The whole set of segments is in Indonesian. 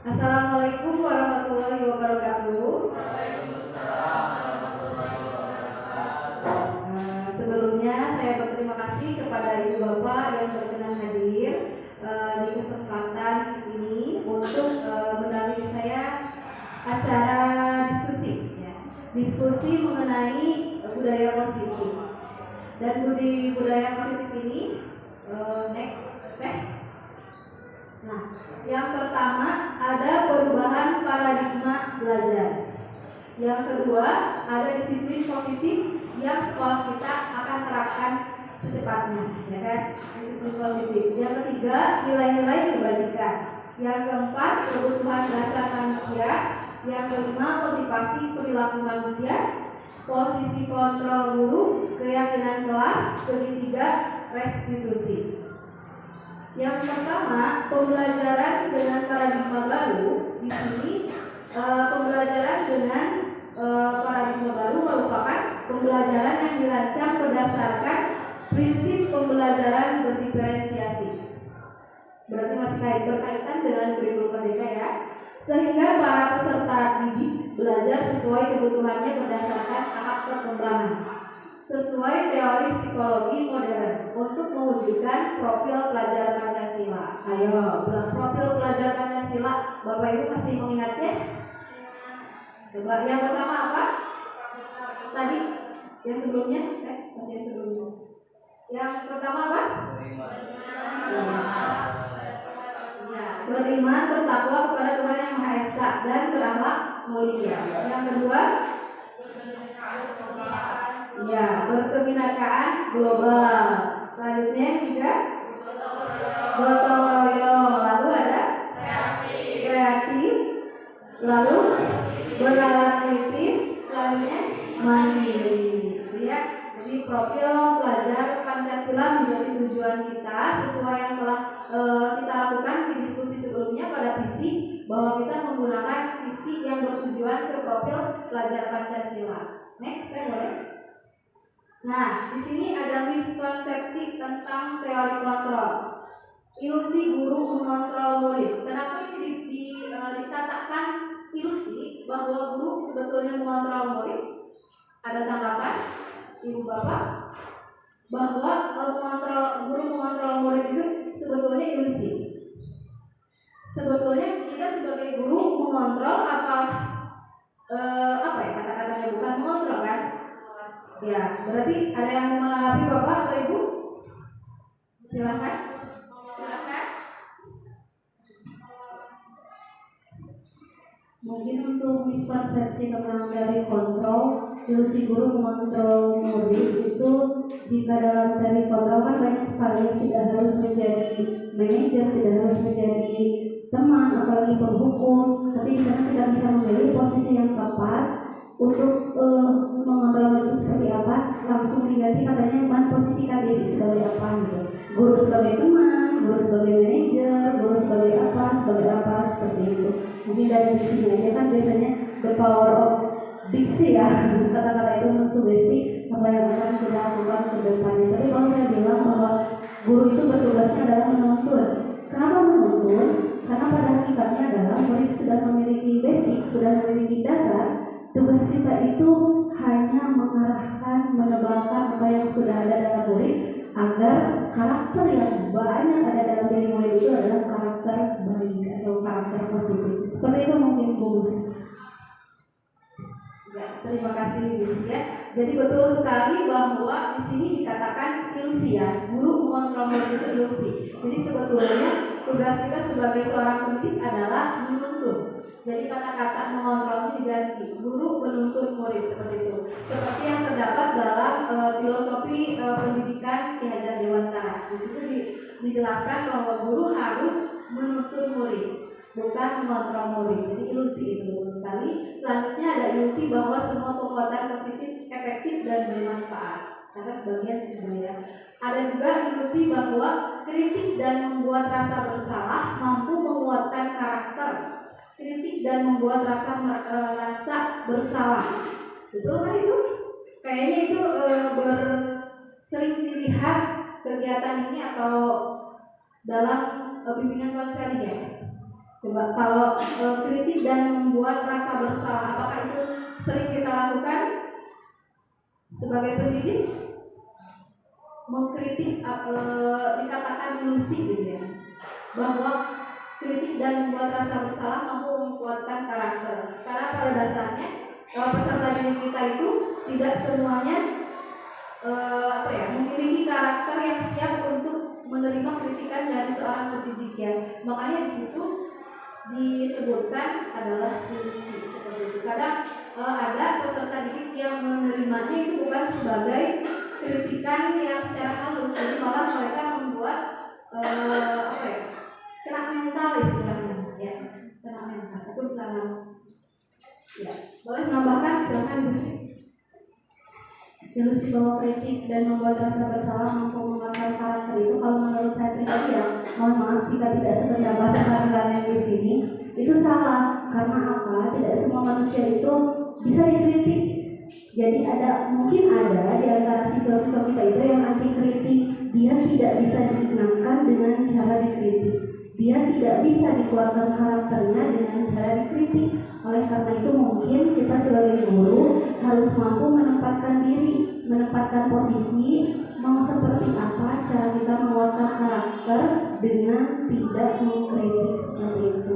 Assalamualaikum warahmatullahi wabarakatuh. Sebelumnya saya berterima kasih kepada Ibu Bapak yang berkenan hadir di kesempatan ini untuk mendampingi saya acara diskusi mengenai budaya positif. Dan budaya positif ini Nah, yang pertama ada perubahan paradigma belajar. Yang kedua ada disiplin positif yang sekolah kita akan terapkan secepatnya, ya kan? Disiplin positif. Yang ketiga nilai-nilai kebajikan. Yang keempat kebutuhan dasar manusia. Yang kelima motivasi perilaku manusia. Posisi kontrol guru, keyakinan kelas. Ketiga restitusi. Yang pertama, pembelajaran dengan paradigma baru. Di sini pembelajaran dengan paradigma baru merupakan pembelajaran yang dirancang berdasarkan prinsip pembelajaran berdiferensiasi. Berarti masih berkaitan dengan kurikulum merdeka ya. Sehingga para peserta didik belajar sesuai kebutuhannya berdasarkan tahap perkembangan, sesuai teori psikologi modern untuk mewujudkan profil pelajar Pancasila. Ayo, profil pelajar Pancasila, Bapak Ibu masih mengingatnya? Coba yang pertama apa? Tadi yang sebelumnya? Masih yang sebelumnya. Yang pertama apa? Beriman, bertakwa kepada Tuhan Yang Maha Esa dan berakhlak mulia. Yang kedua, berkebinekaan global. Selanjutnya juga gotong royong. Lalu ada kreatif. Lalu bernalar kritis. Selanjutnya mandiri. Ya, jadi profil pelajar Pancasila menjadi tujuan kita sesuai yang telah kita lakukan di diskusi sebelumnya pada visi, bahwa kita menggunakan visi yang bertujuan ke profil pelajar Pancasila. Next, boleh. Nah, di sini ada miskonsepsi tentang teori kontrol. Ilusi guru mengontrol murid. Kenapa ini dikatakan ilusi bahwa guru sebetulnya mengontrol murid? Ada tanggapan, Ibu Bapak? Bahwa guru mengontrol murid itu sebetulnya ilusi. Sebetulnya kita sebagai guru mengontrol apa ya kata-katanya, bukan mengontrol kan? Ya, berarti ada yang mau menanggapi Bapak atau Ibu? Silakan. Mungkin untuk miskonsepsi tentang teori kontrol, ilusi guru mengontrol murid itu, jika dalam teori kontrol kan banyak sekali yang tidak harus menjadi manajer, tidak harus menjadi teman, apalagi penghukum, tapi di sana tidak bisa memilih posisi yang tepat untuk mengontrol itu seperti apa, langsung diganti katanya posisikan diri sebagai apa gitu. Guru sebagai teman, guru sebagai manajer, guru sebagai apa, seperti itu. Mungkin dari sini aja kan biasanya the power of diksi ya, kata-kata itu mensugesti apa yang akan kita lakukan ke depannya. Tapi kalau saya bilang bahwa guru itu bertugasnya adalah menuntun. Kenapa menuntun? Karena pada hakikatnya adalah murid sudah memiliki basic, sudah memiliki dasar. Tugas kita itu hanya mengarahkan, menebalkan apa yang sudah ada dalam murid, agar karakter yang banyak ada dalam diri murid itu adalah karakter baik atau karakter positif. Seperti itu mungkin Bu. Ya, terima kasih Ibu ya. Jadi betul sekali bahwa di sini dikatakan ilusi ya, guru mengontrol murid itu ilusi. Jadi sebetulnya tugas kita sebagai seorang pendidik adalah menuntun. Jadi kata-kata mengontrol itu diganti, guru menuntun murid, seperti itu. Seperti yang terdapat dalam filosofi pendidikan Ki Hajar Dewantara. Di situ dijelaskan bahwa guru harus menuntun murid, bukan mengontrol murid. Jadi ilusi itu sekali. Selanjutnya ada ilusi bahwa semua kekuatan positif efektif dan bermanfaat. Karena sebagian ya. Ada juga ilusi bahwa kritik dan membuat rasa bersalah mampu menguatkan karakter. Kritik dan membuat rasa bersalah. Betul kan itu? Kayaknya itu sering dilihat kegiatan ini atau dalam bimbingan konseling ya. Coba kalau kritik dan membuat rasa bersalah, apakah itu sering kita lakukan sebagai pendidik? Mengkritik dikatakan ilusi gitu ya, bahwa kritik dan membuat rasa bersalah mampu menguatkan karakter. Karena pada dasarnya peserta didik kita itu tidak semuanya memiliki karakter yang siap untuk menerima kritikan dari seorang pendidik ya. Makanya di situ disebutkan adalah ilusi seperti itu. Kadang ada peserta didik yang menerimanya itu bukan sebagai kritikan yang secara halus, jadi malah mereka membuat kena mental istilahnya ya, kena mental. Itu misalnya ya, boleh menambahkan silakan Bu Sri. Ilusi bahwa kritik dan membuat rasa bersalah mampu menguatkan karakter itu, kalau menurut saya pribadi ya, mohon maaf jika tidak sependapat dengan kalian di sini, itu salah. Karena apa? Tidak semua manusia itu bisa dikritik. Jadi mungkin ada di antara siswa-siswa kita itu yang anti kritik, dia tidak bisa digunakan dengan cara dikritik. Dia tidak bisa dikuatkan karakternya dengan cara dikritik. Oleh karena itu mungkin kita sebagai guru harus mampu menempatkan diri, menempatkan posisi, mau seperti apa cara kita menguatkan karakter dengan tidak mengkritik seperti itu.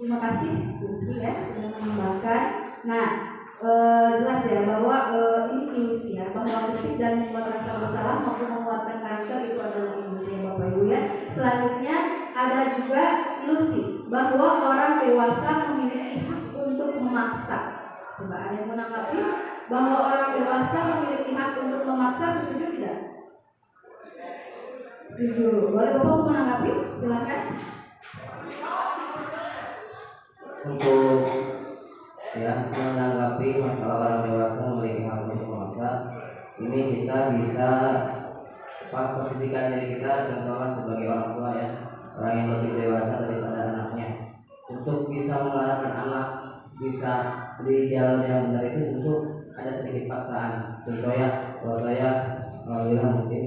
Terima kasih Bu Sri ya sudah menambahkan. Nah, jelas ya bahwa ini ilusi ya, bahwa kritik dan membuat rasa bersalah maupun menguatkan karakter itu adalah ilusi ya Bapak Ibu ya. Selanjutnya ada juga ilusi bahwa orang dewasa memiliki hak untuk memaksa. Coba ada yang menanggapi bahwa orang dewasa memiliki hak untuk memaksa, setuju tidak? Setuju. Boleh Bapak menanggapi? Silakan. Untuk ya menanggapi masalah orang dewasa memiliki hak untuk memaksa, ini kita bisa posisikan diri kita contohnya sebagai orang tua ya, orang yang lebih dewasa daripada anaknya, untuk bisa mengarahkan anak bisa di jalan yang benar itu tentu ada sedikit paksaan. Contohnya kalau saya bilang muslim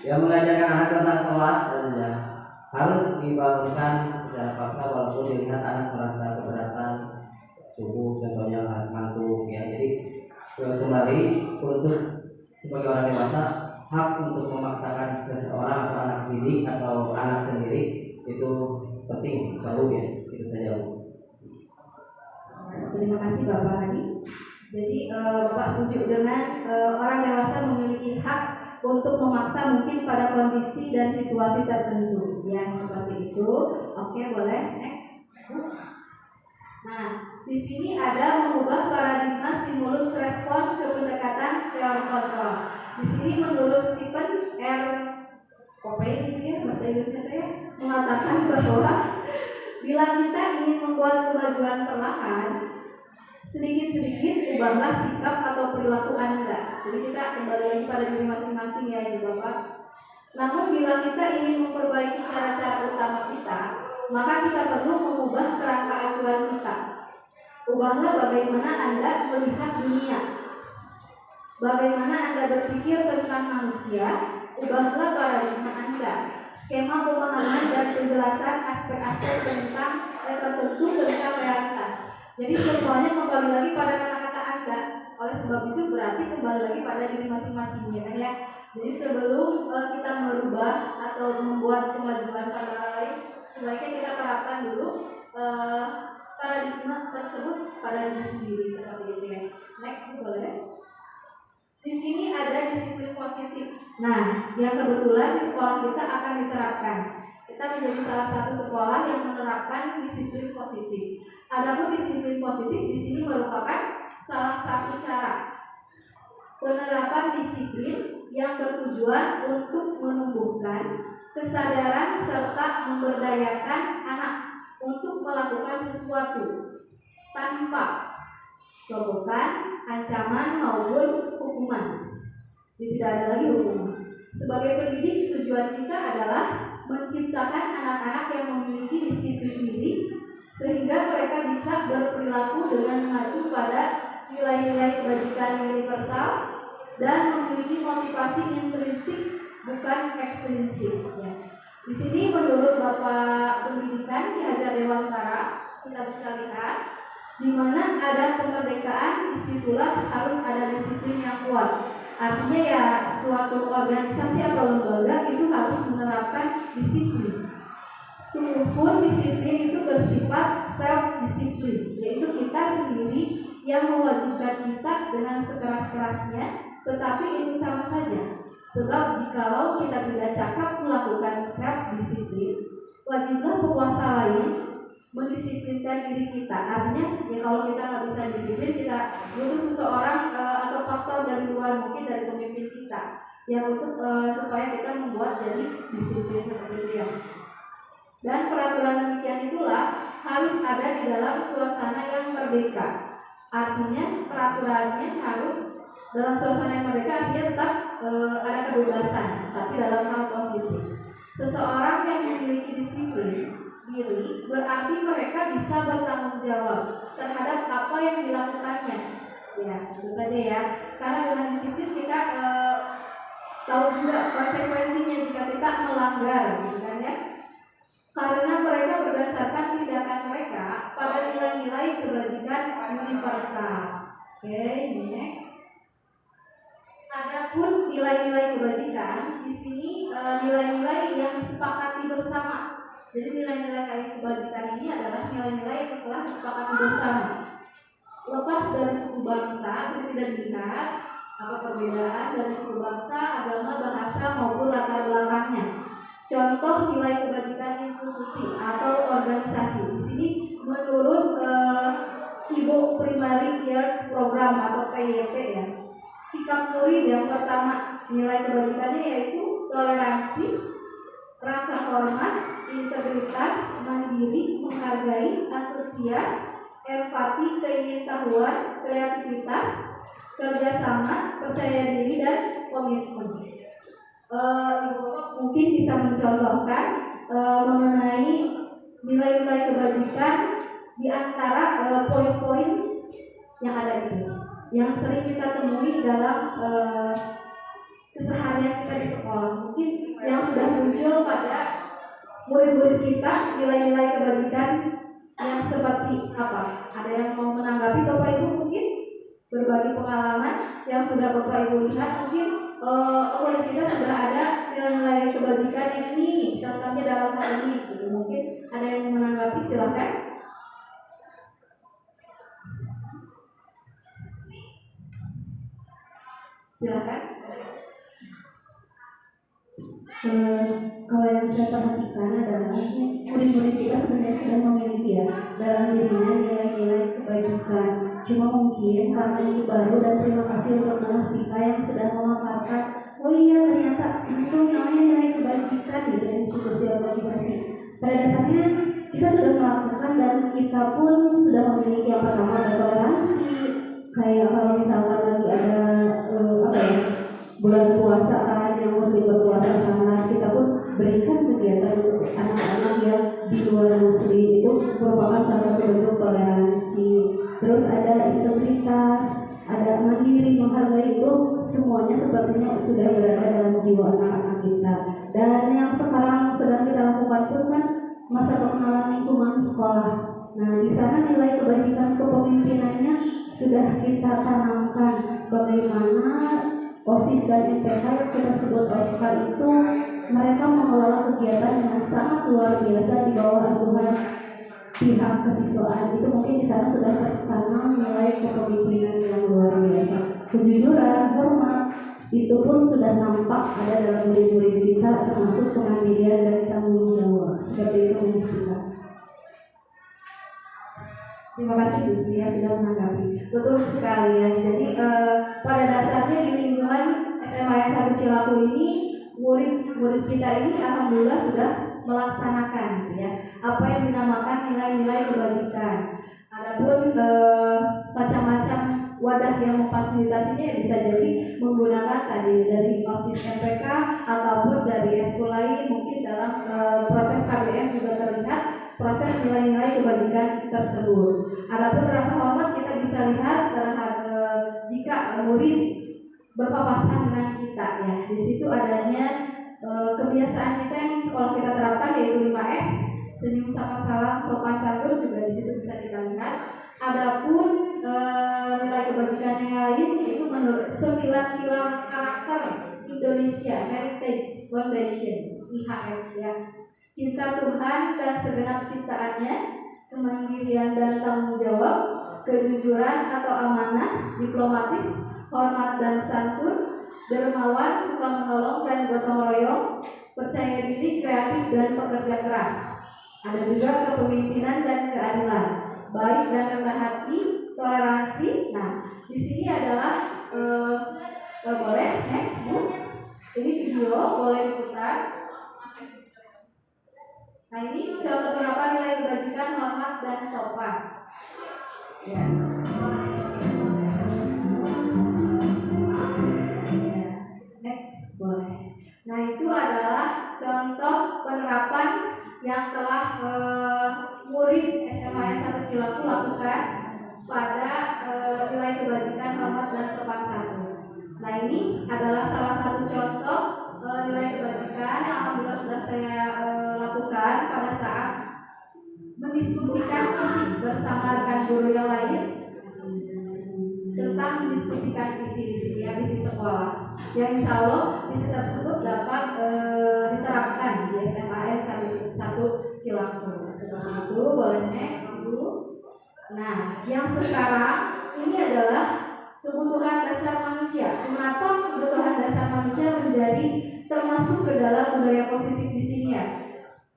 yang mengajarkan anak tentang sholat ya, harus dibangunkan secara paksa walaupun dilihat anak merasa keberatan subuh contohnya ngantuk ya. Jadi kembali untuk sebagai orang dewasa hak untuk memaksakan seseorang atau anak didik atau anak sendiri itu penting, perlu ya. Itu saja Bu. Terima kasih Bapak Hadi. Jadi Bapak setuju dengan orang dewasa memiliki hak untuk memaksa mungkin pada kondisi dan situasi tertentu yang seperti itu. Oke, boleh next. Nah, di sini ada mengubah paradigma stimulus respon ke pendekatan teori kontrol. Di sini menurut Stephen R. Covey gitu ya, bahasa Inggrisnya saya mengatakan bahwa bila kita ingin membuat kemajuan perlahan, sedikit-sedikit ubahlah sikap atau perilaku Anda. Jadi kita kembali lagi pada diri masing-masing ya Ibu Bapak. Namun bila kita ingin memperbaiki cara-cara utama kita, maka kita perlu mengubah kerangka acuan kita. Ubahlah bagaimana Anda melihat dunia, bagaimana Anda berpikir tentang manusia. Ubahlah paradigma Anda, skema pemahaman dan penjelasan aspek-aspek tertentu tentang realitas. Jadi semuanya kembali lagi pada kata-kata Anda. Oleh sebab itu berarti kembali lagi pada diri masing-masing ya kan ya. Jadi sebelum kita merubah atau membuat kemajuan pada orang lain, sebaiknya kita terapkan dulu paradigma tersebut pada diri sendiri seperti itu ya. Next boleh. Di sini ada disiplin positif. Nah, yang kebetulan di sekolah kita akan diterapkan. Kita menjadi salah satu sekolah yang menerapkan disiplin positif. Adapun disiplin positif di sini merupakan salah satu cara penerapan disiplin yang bertujuan untuk menumbuhkan kesadaran serta memberdayakan anak untuk melakukan sesuatu tanpa sogokan, ancaman maupun hukuman. Jadi tidak ada lagi hukuman. Sebagai pendidik, tujuan kita adalah menciptakan anak-anak yang memiliki disiplin diri sehingga mereka bisa berperilaku dengan mengacu pada nilai-nilai kebajikan universal dan memiliki motivasi intrinsik bukan eksplisit ya. Di sini menurut Bapak Pendidikan Ki Hajar Dewantara kita bisa lihat di mana ada kemerdekaan, disitulah harus ada disiplin yang kuat. Artinya ya suatu organisasi atau lembaga itu harus menerapkan disiplin. Sungguhpun disiplin itu bersifat self disiplin, yaitu kita sendiri yang mewajibkan kita dengan sekeras-kerasnya, tetapi itu sama saja. Sebab jikalau kita tidak cakap melakukan self disiplin, wajiblah penguasa lain mendisiplinkan diri kita. Artinya ya kalau kita nggak bisa disiplin, kita butuh seseorang atau faktor dari luar, mungkin dari pemimpin kita yang untuk supaya kita membuat jadi disiplin seperti itu ya. Dan peraturan demikian itulah harus ada di dalam suasana yang merdeka. Artinya peraturannya harus dalam suasana yang merdeka, artinya tetap ada kebebasan, tapi dalam hal positif. Seseorang yang memiliki disiplin diri berarti mereka bisa bertanggung jawab terhadap apa yang dilakukannya. Ya, itu saja ya. Karena dengan disiplin kita tahu juga konsekuensinya jika kita melanggar, gitu kan ya. Karena mereka berdasarkan tindakan mereka pada nilai-nilai kebajikan universal. Oke, next. Adapun nilai-nilai kebajikan di sini nilai-nilai yang disepakati bersama. Jadi nilai-nilai kebajikan ini adalah nilai-nilai yang telah disepakati bersama. Lepas dari suku bangsa, itu tidak dilihat apa perbedaan dari suku bangsa, agama, bahasa maupun latar belakangnya. Contoh nilai kebajikan institusi atau organisasi. Di sini menurut Ibu Primary Years Program atau PYP ya. Sikap murid yang pertama nilai kebajikannya yaitu toleransi, rasa hormat, integritas, mandiri, menghargai, antusias, empati, keingintahuan, kreativitas, kerjasama, percaya diri, dan komitmen. Ibu mungkin bisa mencontohkan mengenai nilai-nilai kebajikan di antara poin-poin yang ada ini, yang sering kita temui dalam keseharian kita di sekolah. Mungkin yang sudah muncul pada murid-murid kita nilai-nilai kebajikan yang seperti apa? Ada yang mau menanggapi Bapak Ibu mungkin? Berbagi pengalaman yang sudah Bapak Ibu lihat mungkin kita sudah ada nilai-nilai kebajikan yang ini, contohnya dalam hal ini gitu. Mungkin ada yang mau menanggapi, silakan. Silakan. Kalau yang saya perhatikan adalah murid-murid kita sebenarnya sudah memiliki ya dalam dirinya nilai-nilai kebajikan. Cuma mungkin karena ini baru, dan terima kasih untuk Mustika yang sudah memaparkan. Oh iya, ternyata itu namanya nilai kebajikan di institusi organisasi. Pada dasarnya kita sudah melakukan dan kita pun sudah memiliki yang pertama ada toleransi. Kayak kalau misalkan lagi ada bulan puasa kan, yang muslim berpuasa sangat, kita pun berikan kegiatan untuk anak-anak yang di luar muslim. Itu merupakan salah satu bentuk toleransi. Terus ada integritas, ada mandiri, menghargai, itu semuanya sepertinya sudah berada dalam jiwa anak-anak kita. Dan yang sekarang sedang kita lakukan pun kan masa pengenalan lingkungan sekolah. Nah, di sana nilai kebajikan kepemimpinannya sudah kita tanamkan. Bagaimana OSIS dan MPK yang kita sebut OSKA itu mereka mengelola kegiatan dengan sangat luar biasa di bawah asuhan pihak kesiswaan. Itu mungkin di sana sudah tertanam nilai kepemimpinan yang luar biasa. Kejujuran, hormat, itu pun sudah nampak ada dalam murid-murid kita, termasuk kemandirian dan tanggung jawab. Seperti itu Mustika. Terima kasih Bu Sri sudah menanggapi. Betul sekali ya. Jadi pada dasarnya di lingkungan SMA yang 1 Cilaku ini murid-murid kita ini alhamdulillah sudah melaksanakan gitu ya apa yang dinamakan nilai-nilai kebajikan. Adapun macam-macam wadah yang memfasilitasinya ya bisa jadi menggunakan tadi dari OSIS MPK ataupun dari eskul lain. Mungkin dalam proses KBM juga terlihat proses nilai-nilai kebajikan tersebut. Adapun rasa hormat kita bisa lihat terhadap jika murid berpapasan dengan kita ya. Di situ adanya kebiasaan kita yang sekolah kita terapkan yaitu 5S, senyum sama salam, sopan santun juga di situ bisa kita lihat. Adapun nilai kebajikan yang lain yaitu menurut 9 pilar karakter Indonesia Heritage Foundation IHF ya. Cinta Tuhan dan segenap ciptaannya, kemandirian dan tanggung jawab, kejujuran atau amanah, diplomatis, hormat dan santun, dermawan, suka menolong dan gotong royong, percaya diri, kreatif dan pekerja keras. Ada juga kepemimpinan dan keadilan, baik dan rendah hati, toleransi. Nah, di sini adalah boleh next Bu. Ini video boleh diputar. Nah, ini contoh penerapan nilai kebajikan, hormat dan sopan. Ya. Next boleh. Nah, itu adalah contoh penerapan yang telah murid SMA 1 Cilaku lakukan pada nilai kebajikan, hormat dan sopan santun. Nah, ini adalah salah satu contoh nilai kebajikan yang alhamdulillah sudah saya lakukan pada saat mendiskusikan visi bersama rekan guru yang lain tentang mendiskusikan visi di sini ya, visi sekolah. Yang insya Allah visi tersebut dapat diterapkan di SMA 1 Cilaku. Seperti itu, boleh next Bu. Nah, yang sekarang ini adalah kebutuhan dasar manusia. Kenapa kebutuhan dasar manusia menjadi termasuk ke dalam budaya positif di sini ya?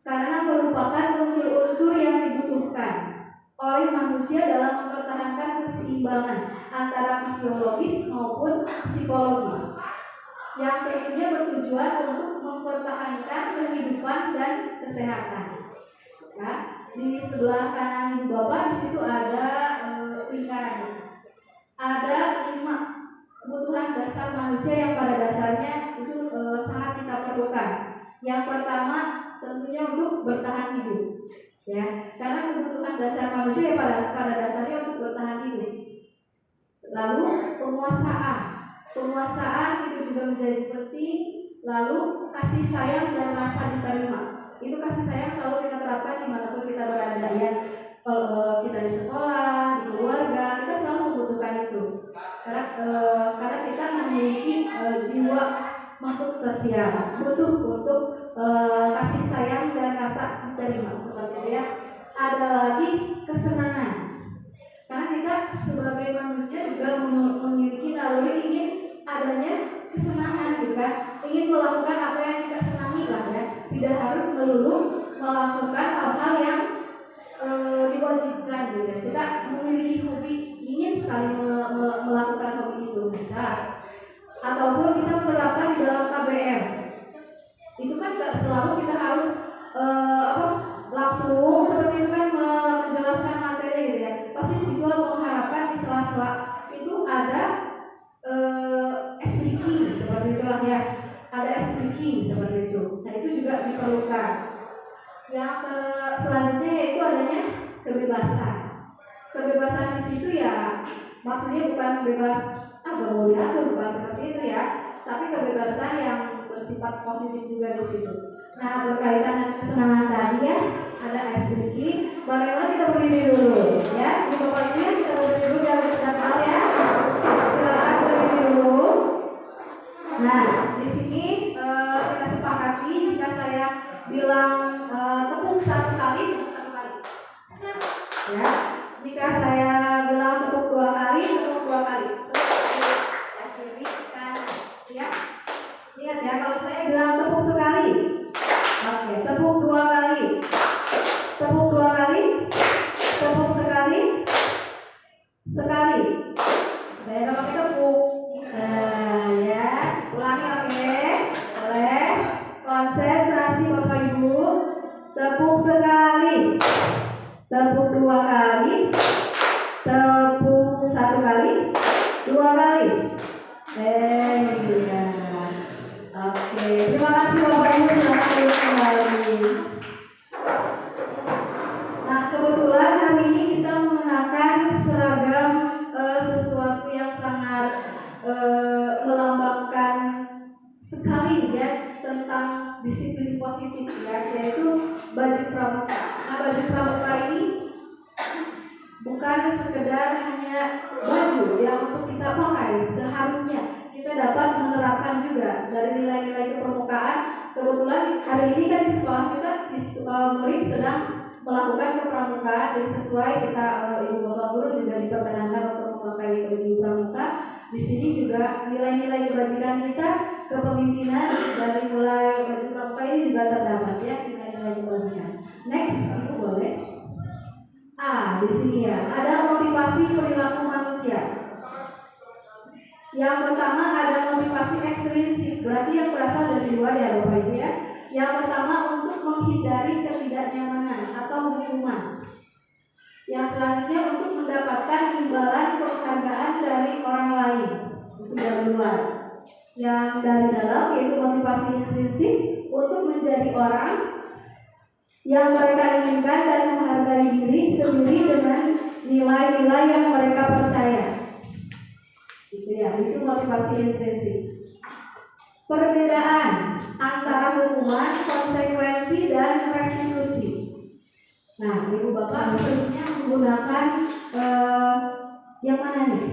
Karena merupakan unsur-unsur yang dibutuhkan oleh manusia dalam mempertahankan keseimbangan antara fisiologis maupun psikologis, yang tentunya bertujuan untuk mempertahankan kehidupan dan kesehatan. Ya, di sebelah kanan Ibu Bapak di situ ada lingkaran. Ada 5 kebutuhan dasar manusia yang pada dasarnya itu sangat kita perlukan. Yang pertama tentunya untuk bertahan hidup, ya, karena kebutuhan dasar manusia pada dasarnya untuk bertahan hidup. Lalu penguasaan itu juga menjadi penting. Lalu kasih sayang dan rasa diterima, itu kasih sayang selalu kita terapkan dimanapun kita berada ya. Kalau kita di sekolah, di keluarga, kita selalu membutuhkan itu. Karena kita memiliki jiwa makhluk sosial, butuh untuk kasih sayang dan rasa diterima seperti itu ya. Ada lagi kesenangan, karena kita sebagai manusia juga memiliki naluri ingin adanya kesenangan gitu kan, ingin melakukan apa yang kita senangi lah ya, tidak harus melulu melakukan hal-hal yang diwajibkan gitu. Kita memiliki hobi, ingin sekali melakukan hobi itu bisa, ataupun kita menerapkan di dalam KBM. Itu kan gak selalu kita harus langsung seperti itu kan menjelaskan materi gitu ya. Pasti siswa mengharapkan di sela-sela itu ada speaking seperti itulah ya. Ada speaking seperti itu. Nah, itu juga diperlukan. Yang selanjutnya yaitu adanya kebebasan. Kebebasan di situ ya maksudnya bukan bebas gak mau diatur, bukan seperti itu ya, tapi kebebasan yang bersifat positif juga di situ. Nah, berkaitan dengan kesenangan tadi ya, ada ice breaking. Bagaimana kita berdiri dulu ya, di bawah ini kita berdiri dulu dan kita hal ya. Silakan berdiri dulu. Nah, di sini kita sepakati jika saya bilang tepuk satu kali. Ya, jika saya bilang tepuk 2 kali, tepuk 2 kali. Kiri kanan, ya. Lihat ya, kalau saya bilang tepuk sekali, oke, tepuk 2 kali, tepuk 2 kali, tepuk sekali, sekali. Saya nggak pakai tepuk. Nah, ya, ulangi oke, boleh. Konsentrasi Bapak Ibu. Tepuk sekali, tepuk 2 kali, tepuk 1 kali, 2 kali. Iya. Oke, terima kasih Bapak Ibu sudah hadir kembali. Nah, kebetulan hari ini kita mengenakan seragam sesuatu yang sangat melambangkan sekedar hanya baju yang untuk kita pakai. Seharusnya kita dapat menerapkan juga dari nilai-nilai kepermukaan. Kebetulan hari ini kan di sekolah kita murid sedang melakukan kepramukaan, jadi sesuai kita ibu bapak guru juga diperkenankan untuk memakai baju pramuka. Di sini juga nilai-nilai kebajikan kita, kepemimpinan dari mulai baju pramuka ini juga terdapat ya nilai-nilai kebajikan. Next, itu boleh. Di sini ya ada motivasi perilaku manusia. Yang pertama ada motivasi ekstrinsik, berarti yang berasal dari luar ya Bapak Ibu ya. Yang pertama untuk menghindari ketidaknyamanan atau hukuman. Yang selanjutnya untuk mendapatkan imbalan penghargaan dari orang lain, itu dari luar. Yang dari dalam yaitu motivasi ekstrinsik untuk menjadi orang yang mereka inginkan dan menghargai diri sendiri dengan nilai-nilai yang mereka percaya. Itu ya, itu motivasi intrinsik. Perbedaan antara hukuman, konsekuensi, dan restitusi. Nah, ibu bapak sebenarnya menggunakan yang mana nih?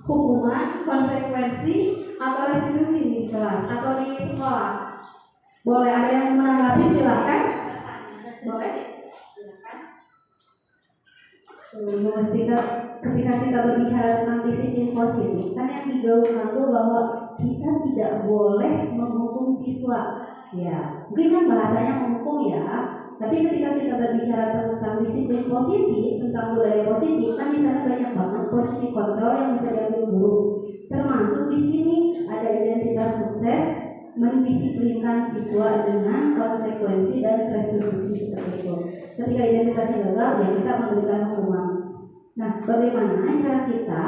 Hukuman, konsekuensi, atau restitusi di kelas atau di sekolah? Boleh ada yang menanggapi silakan. Boleh. Silakan. Ketika kita berbicara tentang disiplin positif, kan yang digaungkan itu bahwa kita tidak boleh menghukum siswa. Ya, mungkin kan bahasanya menghukum ya. Tapi ketika kita berbicara tentang disiplin positif, tentang budaya positif, kan di sana banyak banget posisi kontrol yang bisa diambil guru. Termasuk di sini ada identitas sukses, mendisiplinkan siswa dengan konsekuensi dan restitusi seperti itu. Ketika identitasnya gagal, ya kita memberikan hukuman. Nah, bagaimana cara kita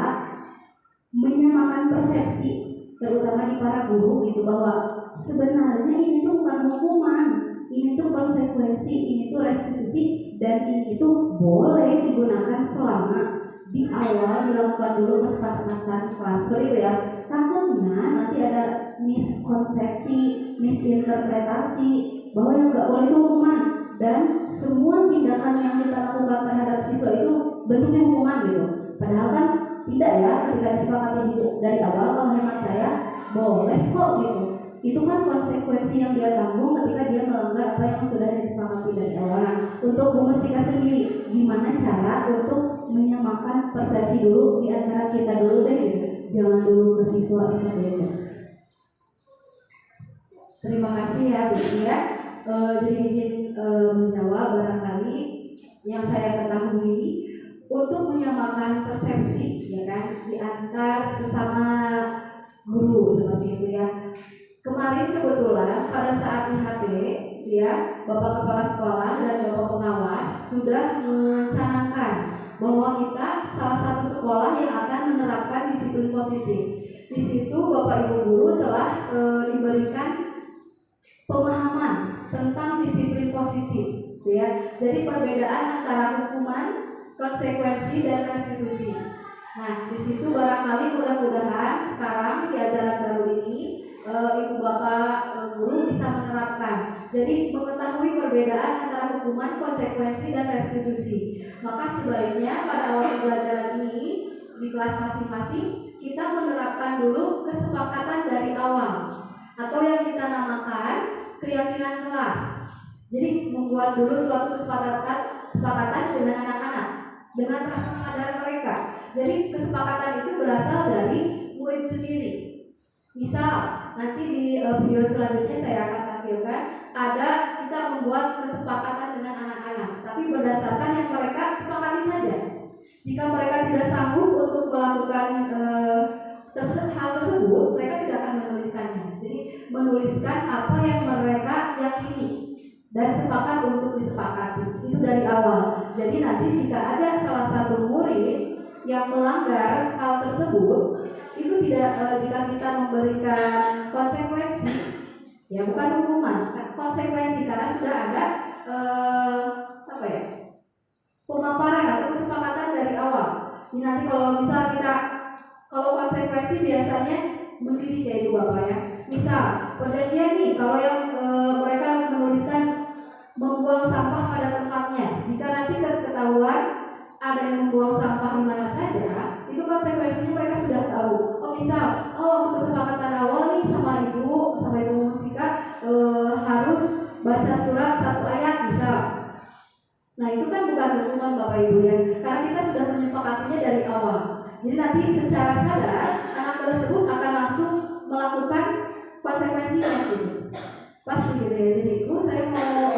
menyamakan persepsi, terutama di para guru gitu, bahwa sebenarnya ini tuh bukan hukuman, ini tuh konsekuensi, ini tuh restitusi, dan ini tuh boleh digunakan selama di awal dilakukan dulu kesepakatan kelas. Begitu ya. Takutnya nanti ada miskonsepsi, misinterpretasi bahwa yang nggak boleh itu hukuman, dan semua tindakan yang kita lakukan terhadap siswa itu bentuknya hukuman gitu. Padahal kan tidak ya, ketika disepakati dari awal, kalau hemat saya boleh kok gitu. Itu kan konsekuensi yang dia tanggung ketika dia melanggar apa yang sudah disepakati dari awal. Nah, untuk memastikan sendiri gimana cara untuk menyamakan persepsi dulu di antara kita dulu deh gitu. Jangan dulu ke siswa seperti itu. Terima kasih ya Bu ya. Jadi izin menjawab barangkali yang saya ketahui untuk menyamakan persepsi ya kan di antar sesama guru seperti itu ya. Kemarin kebetulan pada saat IHT ya Bapak Kepala Sekolah dan Bapak Pengawas sudah mencanangkan bahwa kita salah satu sekolah yang akan menerapkan disiplin positif. Di situ Bapak Ibu guru telah diberikan pemahaman tentang disiplin positif ya. Jadi perbedaan antara hukuman, konsekuensi, dan restitusi. Nah, di situ barangkali mudah-mudahan sekarang di ajaran baru ini ibu bapak guru bisa menerapkan. Jadi mengetahui perbedaan antara hukuman, konsekuensi, dan restitusi. Maka sebaiknya pada awal pembelajaran ini di kelas masing-masing kita menerapkan dulu kesepakatan dari awal atau yang kita namakan keyakinan kelas. Jadi membuat dulu suatu kesepakatan dengan anak-anak dengan rasa sadar mereka. Jadi kesepakatan itu berasal dari murid sendiri. Misal nanti di video selanjutnya saya akan tampilkan ada kita membuat kesepakatan dengan anak-anak, tapi berdasarkan yang mereka sepakati saja. Jika mereka tidak sanggup untuk melakukan hal tersebut, mereka tidak akan menuliskannya. Jadi menuliskan apa yang mereka yakini dan sepakat untuk disepakati. Itu dari awal. Jadi nanti jika ada salah satu murid yang melanggar hal tersebut, itu tidak jika kita memberikan konsekuensi, ya bukan hukuman, konsekuensi karena sudah ada pemaparan atau kesepakatan dari awal. Jadi nanti kalau konsekuensi biasanya mendidik ya ibu bapak ya. Misal perjanjian nih, kalau yang mereka menuliskan membuang sampah pada tempatnya, jika nanti ketahuan ada yang membuang sampah di mana saja, debat satu ayat bisa. Nah itu kan bukan hukuman Bapak Ibu ya, karena kita sudah menyepakatinya dari awal. Jadi nanti secara sadar anak tersebut akan langsung melakukan konsekuensinya gitu. Pasti gitu ya. Jadi itu saya mau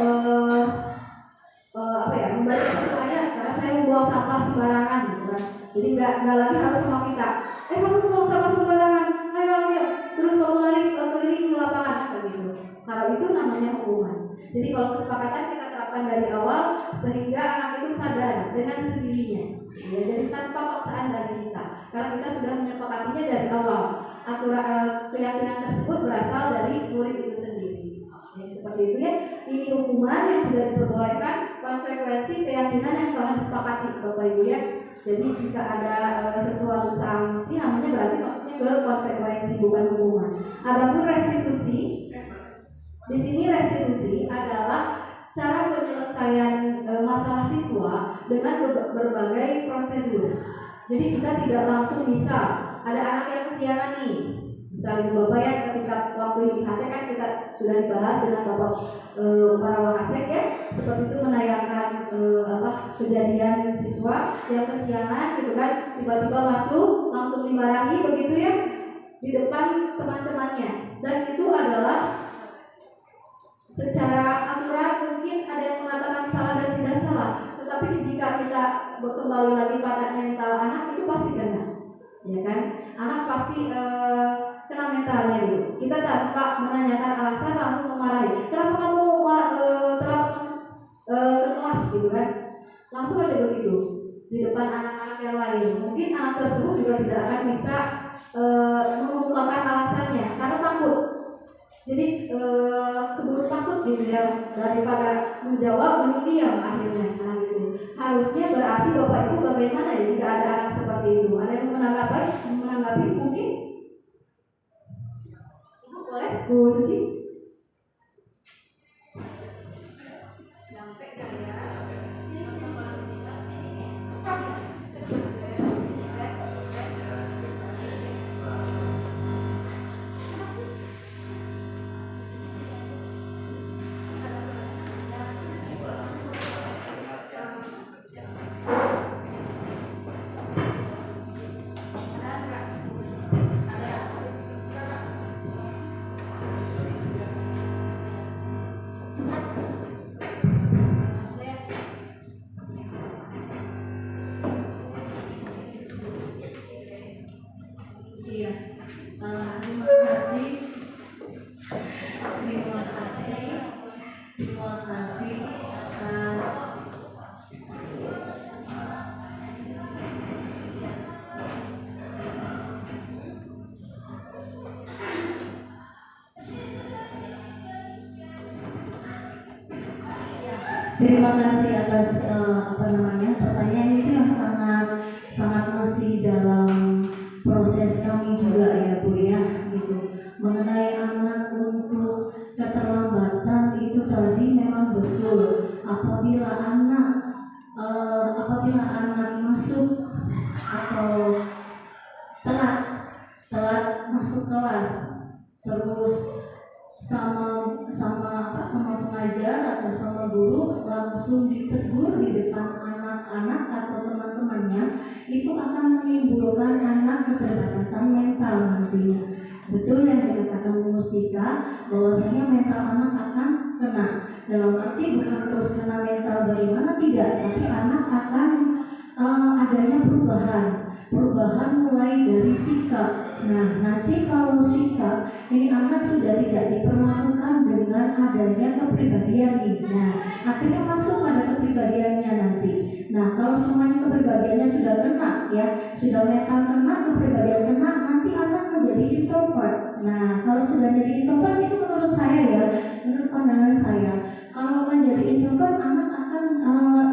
membaca satu ayat karena saya membuang sampah sembarangan gitu kan. Jadi nggak lagi harus sama kita. Kamu buang sampah sembarangan, ayo. Terus kamu lari keliling ke lapangan atau gitu. Kalau itu namanya hukuman. Jadi kalau kesepakatan kita terapkan dari awal sehingga anak itu sadar dengan sendirinya. Ya, jadi tanpa paksaan dari kita. Karena kita sudah menyepakatinya dari awal. Aturan keyakinan tersebut berasal dari murid itu sendiri. Ya, seperti itu ya. Ini hukuman yang tidak diperbolehkan, konsekuensi keyakinan yang telah disepakati Bapak Ibu ya. Jadi jika ada sesuatu sanksi namanya berarti maksudnya ke konsekuensi bukan hukuman. Adapun restitusi, di sini restitusi adalah cara penyelesaian masalah siswa dengan berbagai prosedur. Jadi kita tidak langsung bisa ada anak yang kesiangan nih. Misalnya Bapak ya, ketika waktu ini IHT kan kita sudah dibahas dengan Bapak para wakasek ya, seperti itu menayangkan kejadian siswa yang kesiangan gitu kan, tiba-tiba masuk langsung dimarahi begitu ya di depan teman-temannya, dan itu adalah secara aturan mungkin ada yang mengatakan salah dan tidak salah, tetapi jika kita kembali lagi pada mental anak itu pasti kena, ya kan? Anak pasti kena mentalnya gitu. Kita tanpa menanyakan alasan langsung memarahi. Kenapa kamu telah masuk ke kelas gitu kan? Langsung aja begitu di depan anak-anak yang lain. Mungkin anak tersebut juga tidak akan bisa mengungkapkan alasannya karena takut. Jadi keburu takut gitu ya, daripada menjawab mending diam akhirnya. Nah gitu. Harusnya berarti Bapak Ibu bagaimana ya jika ada anak seperti itu? Ada yang menanggapi mungkin? Ibu boleh Bu Suci? Sampai kan ya. Terima kasih atas pertanyaan itu yang sangat masih dalam proses kami juga ya Bu ya gitu. Mengenai anak untuk keterlambatan itu tadi memang betul. Apabila anak masuk atau telat masuk kelas, terus sama pengajar atau sama guru langsung ditegur di depan anak-anak atau teman-temannya, itu akan menimbulkan anak keterbatasan mental nantinya. Betul yang dikatakan Bu Mustika, bahwasanya mental anak akan kena. Dalam arti bukan terus kena mental bagaimana tidak, tapi anak akan adanya perubahan mulai dari sikap. Nah, nanti kalau sikap ini anak sudah tidak diperlakukan dengan adanya kepribadian ini. Nah, akhirnya masuk pada kepribadiannya nanti. Nah, kalau semuanya kepribadiannya sudah kena ya, sudah mental kena, kepribadian kena, nanti anak menjadi introvert. Nah, kalau sudah jadi introvert itu menurut saya ya, menurut pandangan saya, kalau menjadi introvert anak akan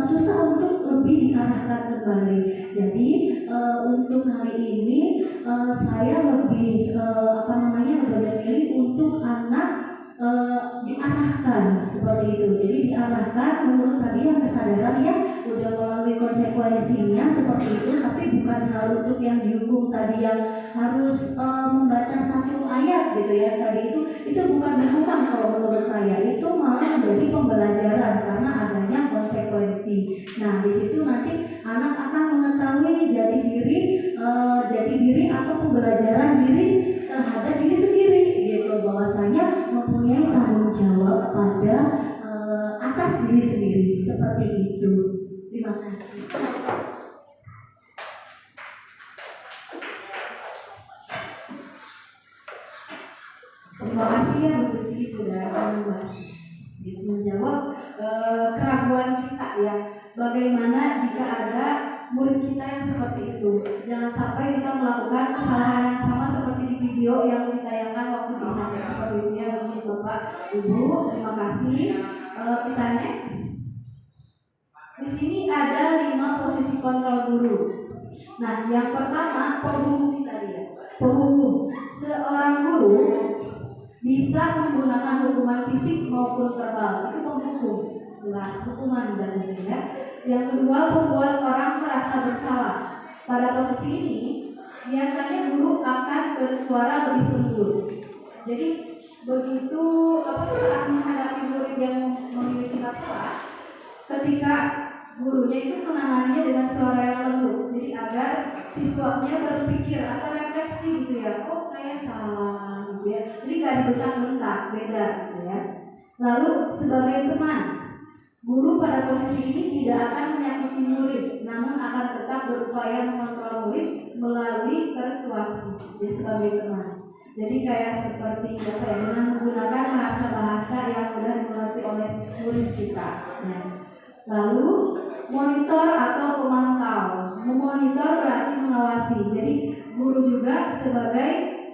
susah untuk lebih diarahkan kembali. Jadi untuk hari ini saya lebih memilih untuk anak diarahkan seperti itu. Jadi diarahkan menurut tadi yang kesadaran ya, udah melalui konsekuensinya seperti itu, tapi bukan hal untuk yang dihukum tadi yang harus membaca satu ayat gitu ya tadi itu itu bukan hukuman kalau menurut saya, itu malah menjadi pembelajaran karena adanya konsekuensi. Nah di situ nanti anak akan mengetahui jati diri atau pembelajaran diri terhadap diri sendiri gitu, bahwasanya mempunyai tanggung jawab pada atas diri sendiri seperti itu. Terima kasih. Terima kasih ya Bu Suci sudah menjawab keraguan kita ya. Bagaimana jika ada murid kita yang seperti itu? Jangan sampai kita melakukan kesalahan yang sama seperti di video yang ditayangkan waktu di seperti itu ya. Mungkin Bapak Ibu, terima kasih. Kita next. Di sini ada 5 posisi kontrol guru. Nah, yang pertama penghukum tadi ya. Penghukum. Seorang guru bisa menggunakan hukuman fisik maupun verbal. Itu penghukum. Jelas hukuman dan ya. Yang kedua, membuat orang merasa bersalah. Pada posisi ini, biasanya guru akan bersuara lebih lembut. Jadi begitu saat menghadapi murid yang memiliki masalah, ketika gurunya itu menanganinya dengan suara yang lembut, jadi agar siswanya berpikir atau refleksi gitu ya, oh saya salah gitu ya, jadi gak dibentak-bentak, beda gitu ya. Lalu sebagai teman, guru pada posisi ini tidak akan menyakiti murid, namun akan tetap berupaya mengontrol murid melalui persuasi, jadi sebagai teman. Jadi kayak seperti dengan menggunakan bahasa-bahasa yang mudah dimengerti oleh murid kita. Ya. Lalu monitor atau pemantau. Memonitor berarti mengawasi. Jadi guru juga sebagai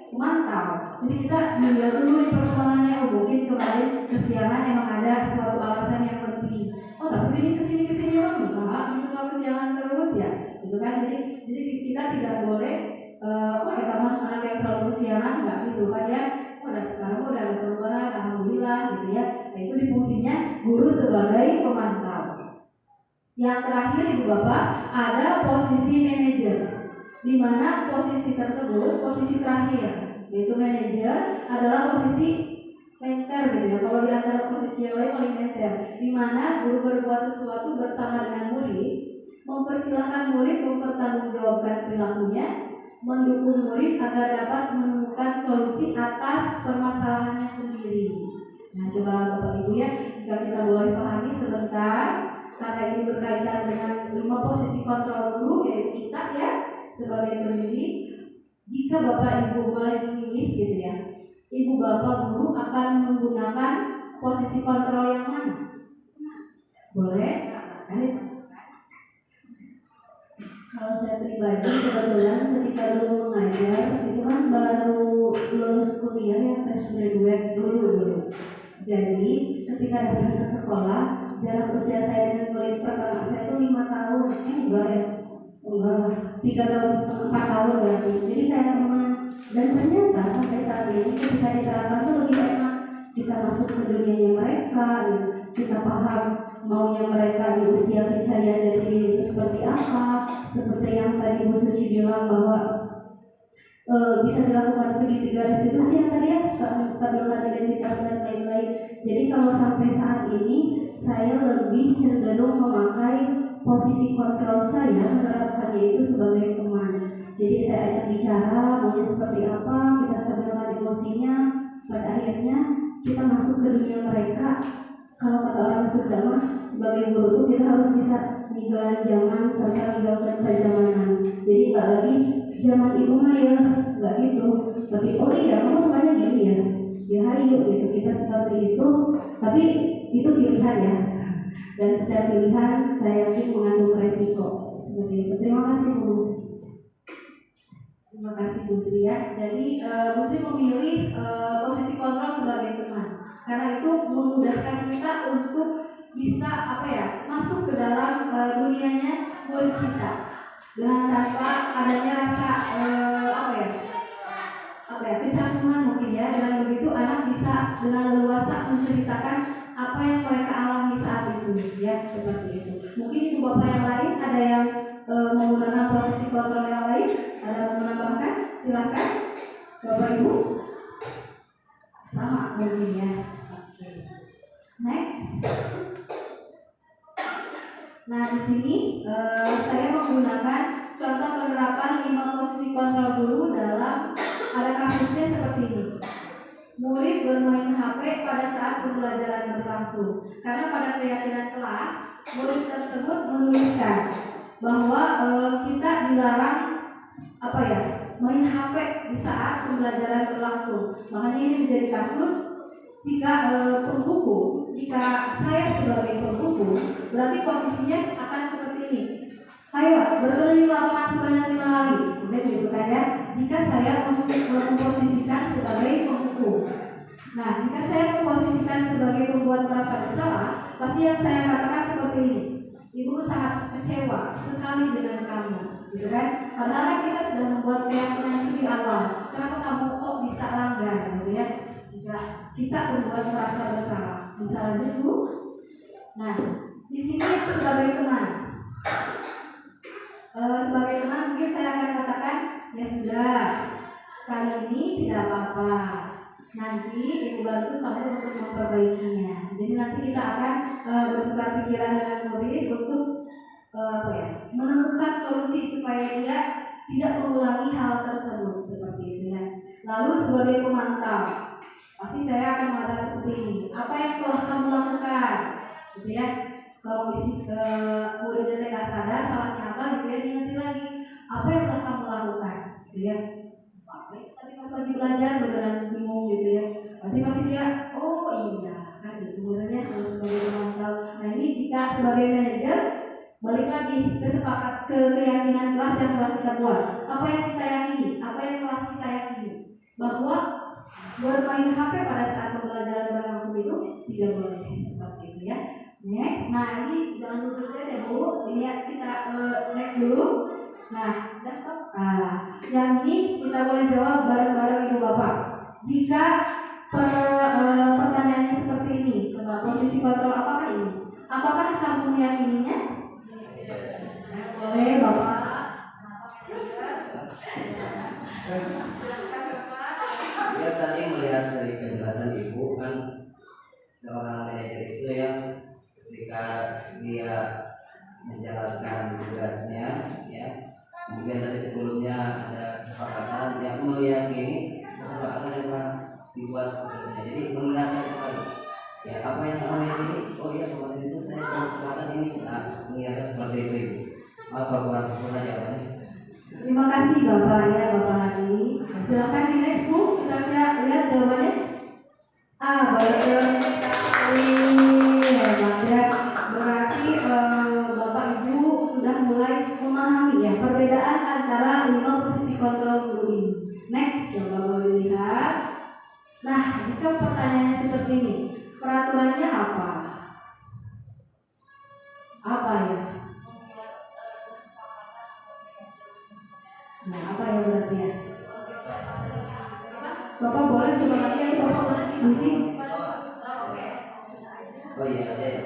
pemantau. Jadi kita melihat dulu perkembangannya. Mungkin kemarin kesiangan emang ada suatu alasan yang penting. Oh tapi ini kesini emang enggak. Ini kalau kesiangan terus ya. Gitu kan. Jadi kita tidak boleh anak yang selalu kesiangan enggak gitu kan ya. Udah sekarang udah ada perubahan, alhamdulillah gitu ya. Nah, itu di fungsinya guru sebagai pemantau. Yang terakhir Ibu Bapak ada posisi manajer, di mana posisi tersebut posisi terakhir, yaitu manajer adalah posisi mentor gitu ya. Kalau di antara posisi yang lain paling mentor, di mana guru berbuat sesuatu bersama dengan murid, mempersilahkan murid mempertanggungjawabkan perilakunya, mendukung murid agar dapat menemukan solusi atas permasalahannya sendiri. Nah, coba Bapak Ibu ya, jika kita boleh pahami sebentar, karena ini berkaitan dengan 5 posisi kontrol guru, yaitu kita ya sebagai pendidik. Jika Bapak Ibu boleh memilih gitu ya, Ibu Bapak guru akan menggunakan posisi kontrol yang mana? Boleh? Kalau saya pribadi kebetulan ketika dulu mengajar itu kan baru lulus kuliah yang fresh graduate dulu. Jadi ketika datang ke sekolah, jarak usia saya dengan murid pertama saya itu 5 tahun, enggak 3 tahun setengah 4 tahun berarti. Jadi kayak teman, dan ternyata sampai saat ini ketika diterapkan tuh lebih enak. Kita masuk ke dunianya mereka, kita paham maunya mereka di usia pencarian dari diri itu seperti apa. Seperti yang tadi Bu Suci bilang bahwa bisa dilakukan segitiga restitusi yang tadi ya, menstabilkan identitas dan lain-lain. Jadi kalau sampai saat ini saya lebih cenderung memakai posisi kontrol saya, menerapkannya itu sebagai teman. Jadi saya ajak bicara maunya seperti apa, kita stabilkan emosinya, pada akhirnya kita masuk ke dunia mereka. Kalau kata orang Sunda mah, sebagai guru tuh kita harus bisa ninggalin zaman serta ninggalkan perjalanan. Jadi nggak lagi zaman ibu mah ya, nggak gitu. Tapi oh iya, kamu semuanya gini ya, ya ayo gitu, kita seperti itu. Tapi itu pilihan ya. Dan setiap pilihan saya yakin mengandung resiko. Seperti itu. Terima kasih Bu. Terima kasih Bu Sri ya. Jadi Bu Sri memilih posisi kontrol sebagai teman, karena itu memudahkan kita untuk bisa masuk ke dalam dunianya murid kita dengan tanpa adanya rasa kecanggungan mungkin ya. Dengan begitu anak bisa dengan leluasa menceritakan apa yang mereka alami saat itu ya, seperti itu. Mungkin Ibu Bapak yang lain ada yang menggunakan posisi kontrol yang lain, ada yang menambahkan, silakan Bapak Ibu. sama mungkin ya. Oke. Next. Nah, di sini saya menggunakan contoh penerapan 5 posisi kontrol guru dalam ada kasusnya seperti ini. Murid bermain HP pada saat pembelajaran berlangsung. Karena pada keyakinan kelas, murid tersebut menuliskan bahwa kita dilarang main HP di saat pembelajaran berlangsung. Makanya ini menjadi kasus jika pembuku, jika saya sebagai pembuku, berarti posisinya akan seperti ini. Ayo berkeliling lapangan sebanyak 5 kali, udah gitu kan ya. Jika saya memposisikan sebagai pembuku. Nah, jika saya memposisikan sebagai pembuat merasa bersalah, pasti yang saya katakan seperti ini. Ibu sangat kecewa sekali dengan kamu, gitu kan? Padahal kita sudah membuat keyakinan di awal. Kenapa kamu kok bisa langgar, gitu ya? Jika kita membuat merasa bersalah, bisa lanjut Bu. Nah, di sini sebagai teman, mungkin saya akan katakan ya sudah, kali ini tidak apa-apa. Nanti ibu bantu kamu untuk memperbaikinya. Jadi nanti kita akan bertukar pikiran dengan murid untuk menemukan solusi supaya dia tidak mengulangi hal tersebut seperti itu ya. Lalu sebagai pemantau, pasti saya akan mengatakan seperti ini. Apa yang telah kamu lakukan? Gitu ya. Kalau isi ke murid TK sadar salahnya apa gitu ya, diingat lagi. Apa yang telah kamu lakukan? Gitu ya. Tadi pas lagi belajar beneran bingung gitu ya. Nanti pasti dia, oh iya kan itu sebenarnya harus sebagai pemantau. Nah ini jika sebagai manajer balik lagi ke keyakinan kelas yang telah kita buat. Apa yang kita yakini? Apa yang kelas kita yakini? Bahwa bermain HP pada saat pembelajaran berlangsung itu tidak boleh seperti itu ya. Next, nah ini jangan lupa chat ya Bu. Ini ya kita next dulu. Nah, udah stop. Nah, yang ini kita boleh jawab bareng-bareng Ibu Bapak. Jika pertanyaannya seperti ini, coba posisi kontrol apakah ini? Apakah kamu meyakininya? Boleh Bapak. Ya tadi melihat dari penjelasan Ibu kan seorang manajer itu yang ketika dia menjalankan tugasnya ya, mungkin dari sebelumnya ada kesepakatan yang meyakini kesepakatan yang telah dibuat sebelumnya. Jadi mengingatkan kembali ya apa yang kamu yakini. Oh iya kemarin itu saya kesepakatan ini, nah mengingatkan seperti itu Ibu. Apa kurang sempurna jawabannya? Terima kasih Bapak ya Bapak Hadi. Silakan di next Bu, kita lihat jawabannya. Baik sekali. Berarti Bapak Ibu sudah mulai memahami ya perbedaan antara 5 posisi kontrol guru ini. Next, coba boleh lihat. Nah, jika pertanyaannya seperti ini, peraturannya apa? Apa ya? Nah, apa ya berarti ya? Bapak boleh coba lagi ya, Bapak boleh sih. Oh iya ada ya.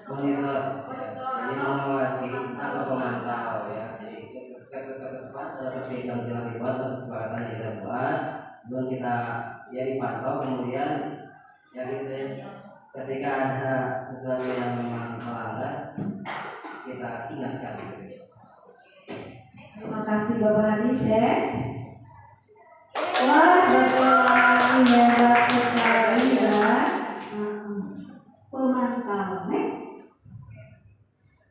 Monitor, jadi mengawasi atau pemantau ya. Jadi ketika tepat seperti yang telah dibuat kesepakatan yang kita buat, belum kita ya dipantau kemudian ya gitu ya. Ketika ada sesuatu yang memang melanggar, kita ingatkan. Terima kasih Bapak Hadi, cek. Wah, Bapak hebat sekali ya. Pemantau, next.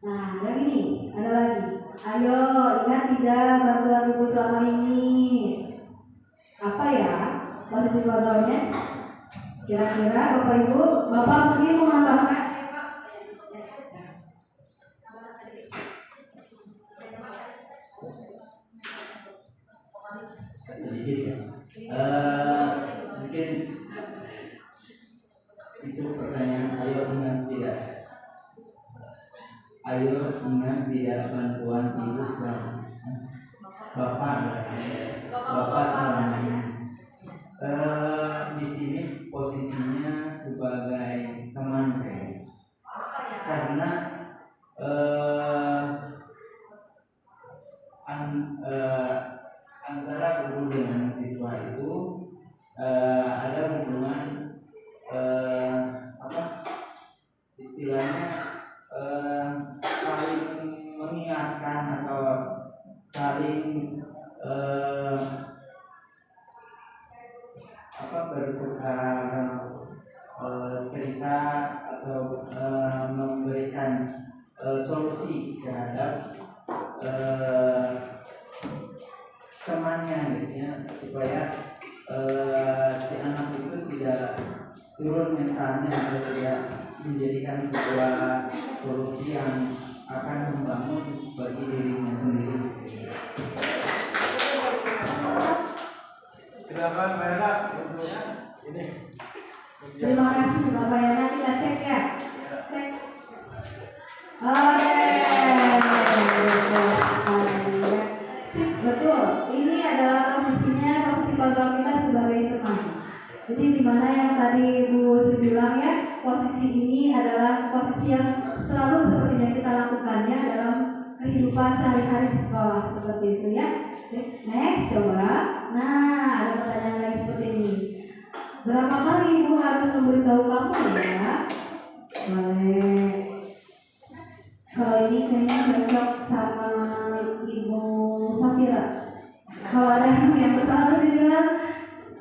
Nah, yang ini ada lagi. Ayo, ingat tidak bantuan Ibu selama ini? Apa ya posisi kontrolnya? Kira-kira Bapak Ibu, Bapak mungkin menambahkan? Sedikit ya. Mungkin itu pertanyaan ayo ingat tidak? Ayo ingat tidak bantuan ibu selama bapak selama ini. Di sini posisinya sebagai teman saya, karena antara guru dengan siswa itu ada istilahnya saling mengingatkan atau saling bertukar cerita atau memberikan solusi terhadap temannya gitu ya, supaya si anak itu tidak turun mentalnya atau tidak menjadikan sebuah solusi yang akan membangun bagi dirinya sendiri. Silakan Mbak Yana untuk ini. Terima kasih Bapak Yana, kita cek ya. Cek. Sip, betul. Ini adalah posisinya, posisi kontrol kita sebagai teman. Jadi di mana yang tadi Bu Sri bilang ya, posisi ini adalah posisi yang selalu seperti yang kita lakukannya dalam kehidupan sehari-hari di sekolah seperti itu ya. Next, coba. Nah, ada pertanyaan lagi seperti ini. Berapa kali Ibu harus memberitahu kamu ya? Boleh. Kalau ini kayaknya cocok sama Ibu Safira. Kalau ada yang bersalah sih bilang,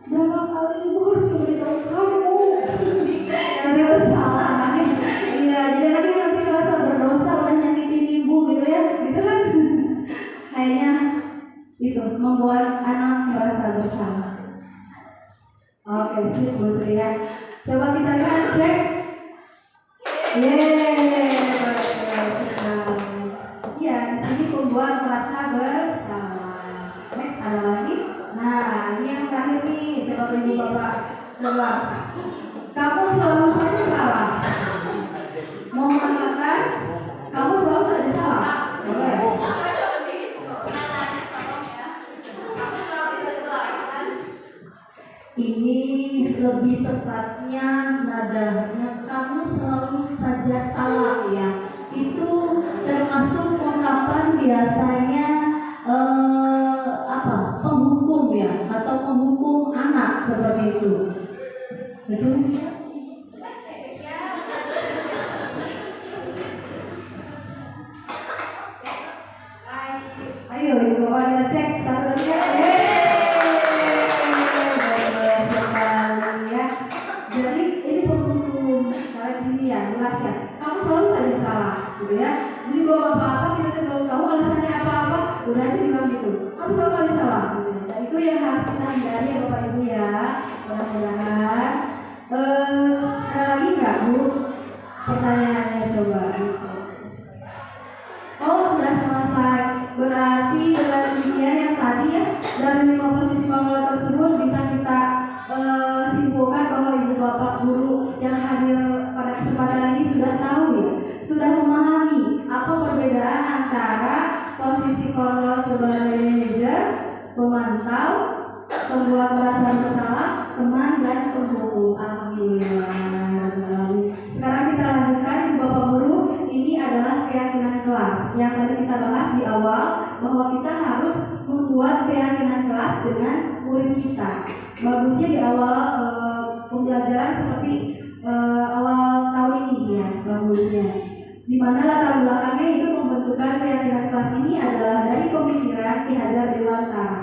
berapa kali Ibu harus memberitahu kamu? Jadi bersalah. Iya, jadi nanti merasa berdosa udah nyakitin Ibu gitu ya, gitu kan? Kayaknya itu membuat anak merasa bersalah. Oke, sip Bu Sri ya. Coba kita lihat cek. Ya, di sini membuat merasa bersalah. Next, ada lagi. Nah, ini yang terakhir nih. Coba Ibu Bapak. Coba. Kamu selalu saja salah. Mau mengatakan kamu selalu saja salah. Boleh. Ini lebih tepatnya nadanya kamu selalu saja salah ya. Itu termasuk ungkapan biasanya penghukum ya, atau penghukum anak seperti itu. Betul? Ayo Ibu Bapak kita cek satu lagi ya. Jadi ini penghukum karena gini ya, jelas ya. Kamu selalu saja salah, gitu ya. Jadi belum apa-apa kita belum tahu alasannya apa-apa, udah aja bilang gitu. Kamu selalu saja salah, gitu. Dan itu yang harus kita hindari ya Bapak Ibu ya. Mudah-mudahan. Ada lagi nggak Bu? Pertanyaannya coba. Oh sudah selesai. Berarti dengan demikian yang tadi ya, dari 5 posisi kontrol tersebut bisa kita simpulkan bahwa Ibu Bapak Guru yang hadir pada kesempatan ini sudah tahu ya, sudah memahami apa perbedaan antara posisi kontrol sebagai manajer, pemantau, pembuat merasa bersalah, teman dan penghukum. Alhamdulillah. Sekarang kita lanjutkan Ibu Bapak Guru. Ini adalah keyakinan kelas yang tadi kita bahas di awal, bahwa kita harus membuat keyakinan kelas dengan murid kita. Bagusnya di awal pembelajaran seperti awal tahun ini ya, bagusnya. Di mana latar belakangnya itu pembentukan keyakinan kelas ini adalah dari pemikiran Ki Hajar Dewantara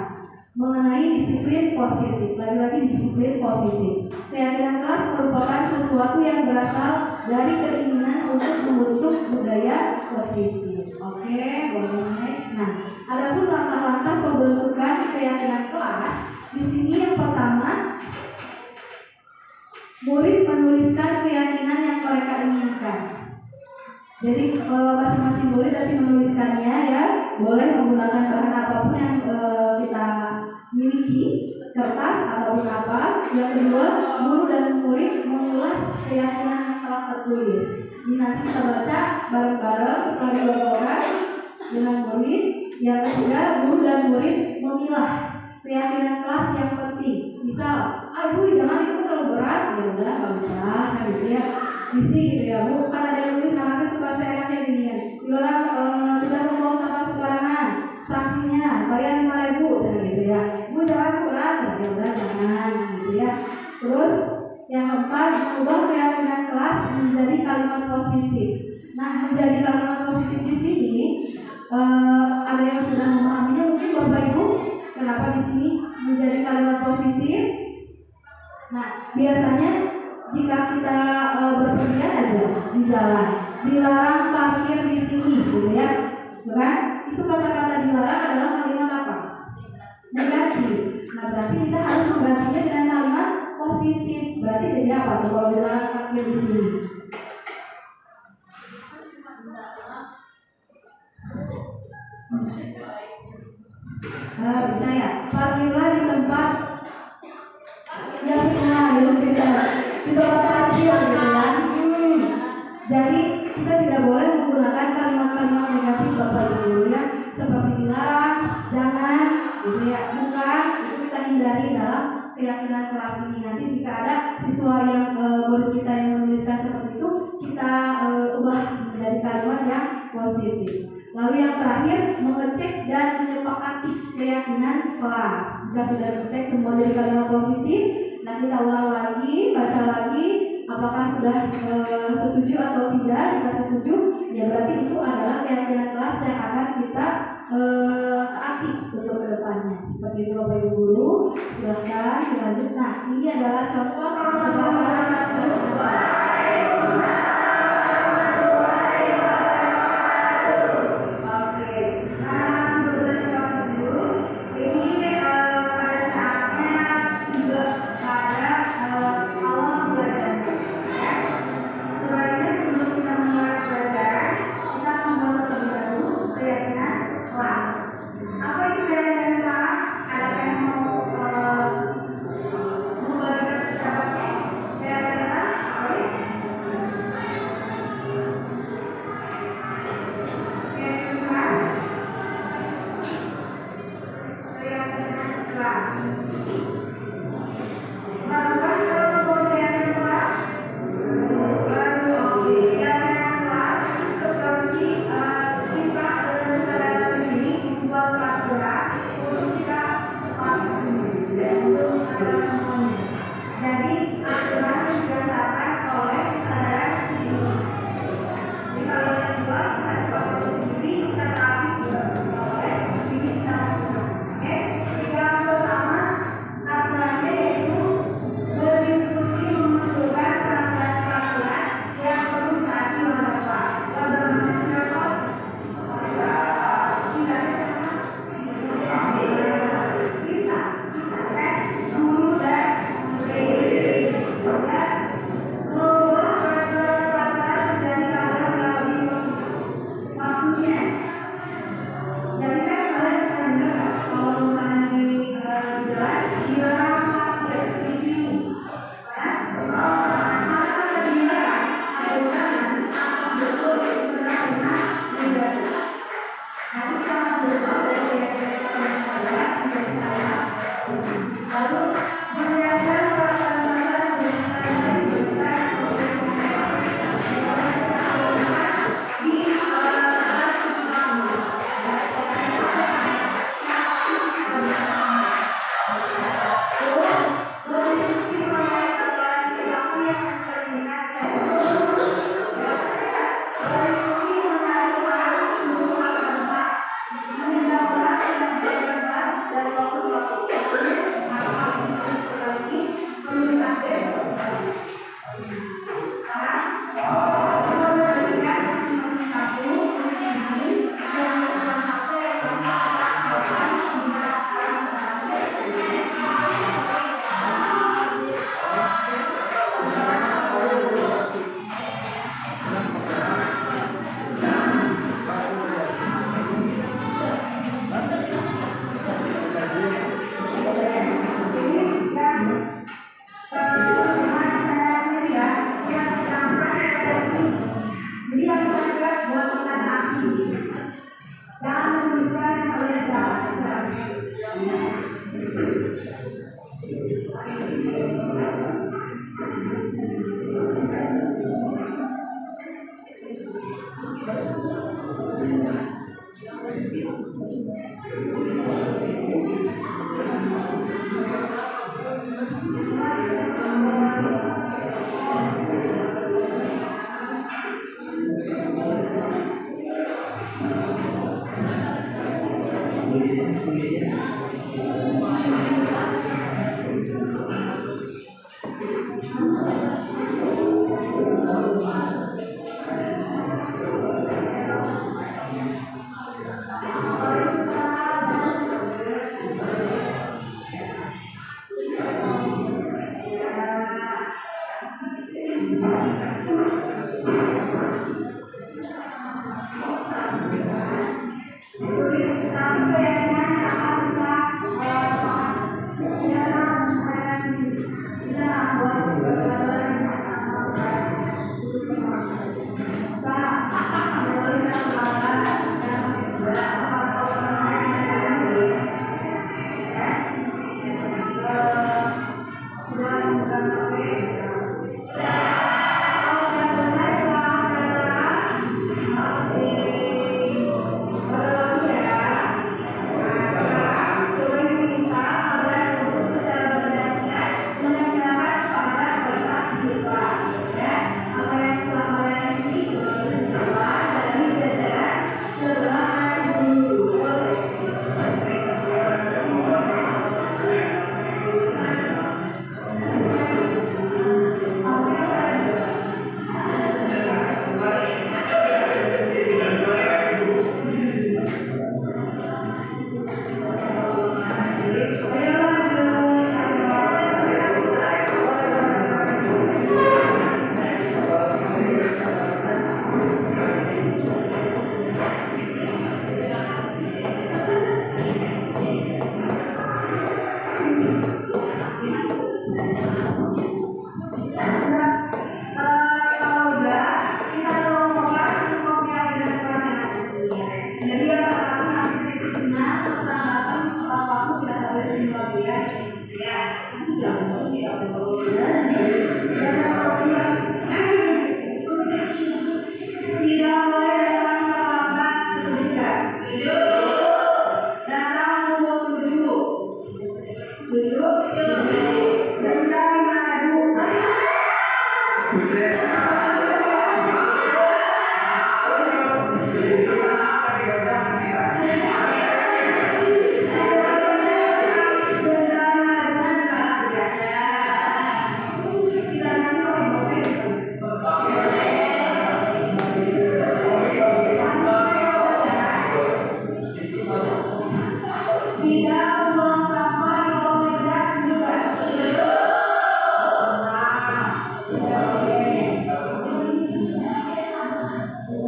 mengenai disiplin positif. Lagi-lagi disiplin positif. Keyakinan kelas merupakan sesuatu yang berasal dari keinginan untuk membentuk budaya positif. Oke, boleh next. Nah, adapun langkah-langkah pembentukan keyakinan kelas, di sini yang pertama, murid menuliskan keyakinan yang mereka inginkan. Jadi masing-masing murid nanti menuliskannya ya, boleh menggunakan bahan apapun yang kita miliki, kertas ataupun apa. Yang kedua, guru dan murid mengulas keyakinan yang telah tertulis. Ini nanti kita baca bareng-bareng setelah dilakukan dengan murid. Yang ketiga, guru dan murid memilah keyakinan kelas yang penting. Misal, Ibu jangan itu terlalu berat, ya udah nggak usah, nah gitu ya. Isi gitu ya Bu, kan ada yang nulis anaknya suka seenaknya gini ya. Dilarang tidak membuang sampah sembarangan. Sanksinya bayar 5.000 gitu ya. Bu jangan itu berat, ya udah jangan gitu ya. Terus yang keempat, mengubah keyakinan kelas menjadi kalimat positif. Nah, menjadi kalimat positif di sini ada yang sudah memahaminya mungkin Bapak Ibu. Kenapa di sini menjadi kalimat positif? Nah, biasanya jika kita berpergian aja di jalan, dilarang parkir di sini, gitu ya, bukan? Itu kata-kata dilarang adalah kalimat apa? Negatif. Nah, berarti kita harus menggantinya dengan kalimat positif. Berarti jadi apa tuh kalau dilarang parkir di sini? Bisa ya. Parkirlah di tempat yang sesuai, di tempat parkir, gitu ya. Jadi kita tidak boleh menggunakan kalimat-kalimat negatif Bapak Ibu ya, seperti dilarang, jangan, gitu ya, bukan. Itu kita hindari dalam keyakinan kelas ini. Nanti jika ada siswa yang guru kita yang menuliskan seperti itu, kita ubah menjadi kalimat yang positif. Lalu yang terakhir, mengecek dan menyepakati keyakinan kelas. Jika sudah dicek semua dari kalimat positif, nah kita ulang lagi, baca lagi, apakah sudah setuju atau tidak. Jika setuju, ya berarti itu adalah keyakinan kelas yang akan kita taati untuk kedepannya. Seperti itu Bapak Ibu guru, silakan dilanjut. Nah, ini adalah contoh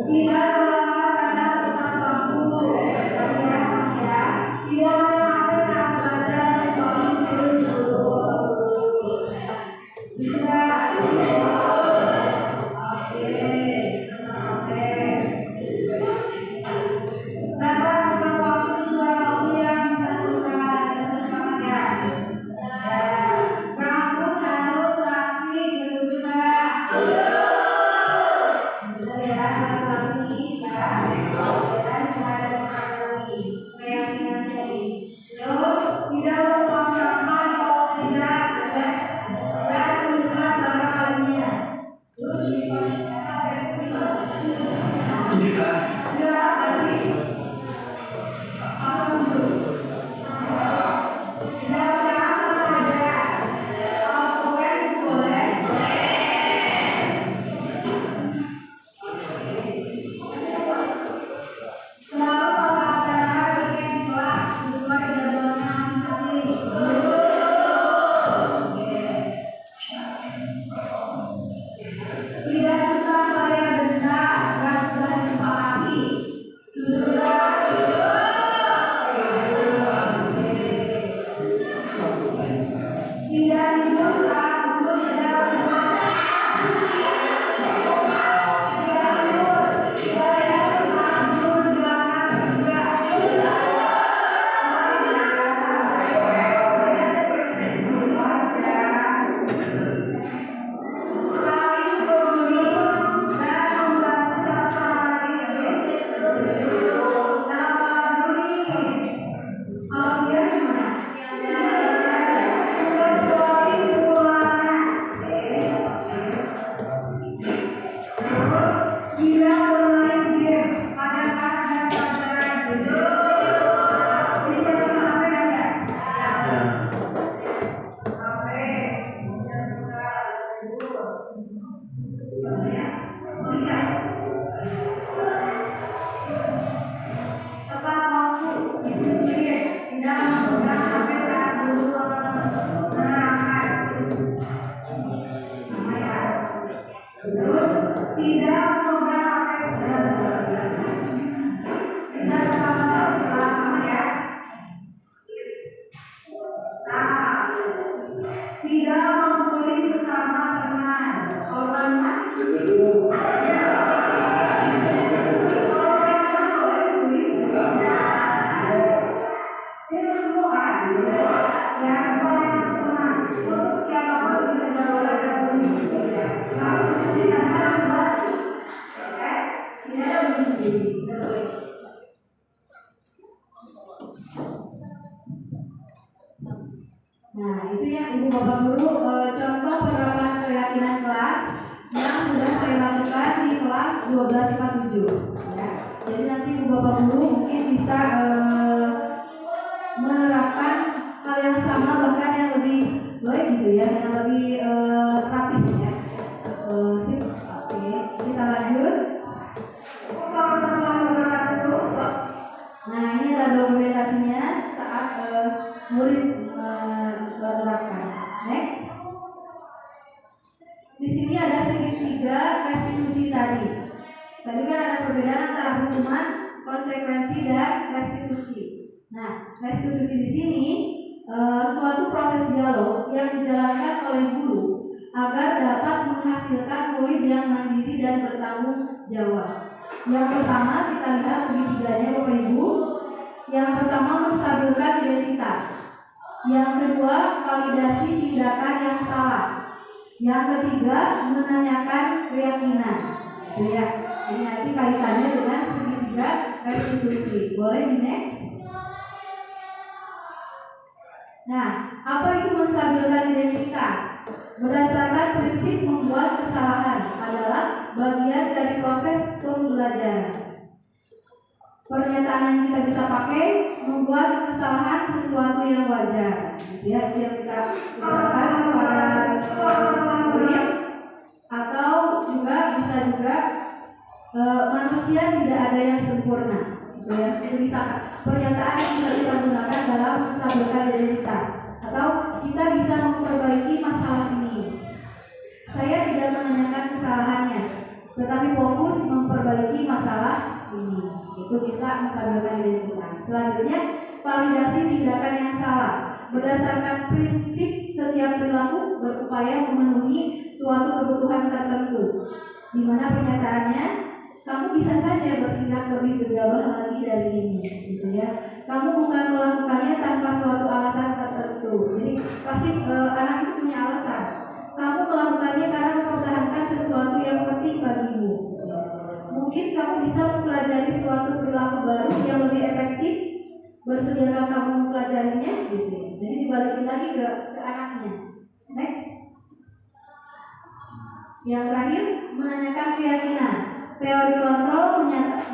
Tidak melanggar pada tepat waktu. Ya. Tidak melanggar pada waktu. Tidak. Nah, itu ya Ibu Bapak Guru contoh penerapan keyakinan kelas yang sudah saya lakukan di kelas 12 IPA 7 ya. Jadi nanti Ibu Bapak Guru mungkin bisa menerapkan hal yang sama bahkan yang lebih baik gitu ya, yang lebih rapi ya. Sip. Oke, kita lanjut. Nah, ini adalah dokumentasinya saat murid menerapkan. Next. Di sini ada segitiga restitusi tadi. Tadi kan ada perbedaan antara hukuman, konsekuensi, dan restitusi. Nah, restitusi di sini suatu proses dialog yang dijalankan oleh guru agar dapat menghasilkan murid yang mandiri dan bertanggung jawab. Yang pertama kita lihat segitiganya Bapak Ibu. Yang pertama menstabilkan identitas. Yang kedua validasi tindakan yang salah. Yang ketiga menanyakan keyakinan. Ya, ini nanti kaitannya dengan segitiga restitusi. Boleh di next? Nah, apa itu menstabilkan identitas? Berdasarkan prinsip membuat kesalahan adalah bagian dari proses pembelajaran. Pernyataan yang kita bisa pakai membuat kesalahan sesuatu yang wajar. Ya, yang kita ucapkan kepada murid, atau juga bisa juga manusia tidak ada yang sempurna. Ya, itu bisa pernyataan yang bisa kita gunakan dalam menstabilkan identitas. Atau kita bisa memperbaiki masalah ini. Saya tidak menanyakan kesalahannya, tetapi fokus memperbaiki masalah ini. Itu bisa menstabilkan identitas. Selanjutnya, validasi tindakan yang salah. Berdasarkan prinsip setiap perilaku berupaya memenuhi suatu kebutuhan tertentu, di mana pernyataannya kamu bisa saja bertindak lebih gegabah lagi dari ini, gitu ya. Kamu bukan melakukannya tanpa suatu alasan tertentu. Jadi pasti anak itu punya alasan. Kamu melakukannya karena mempertahankan sesuatu yang penting bagimu. Mungkin kamu bisa mempelajari suatu perilaku baru yang lebih efektif. Bersediakah kamu mempelajarinya? Gitu ya. Jadi dibalikin lagi ke anaknya. Next. Yang terakhir, menanyakan keyakinan. Teori kontrol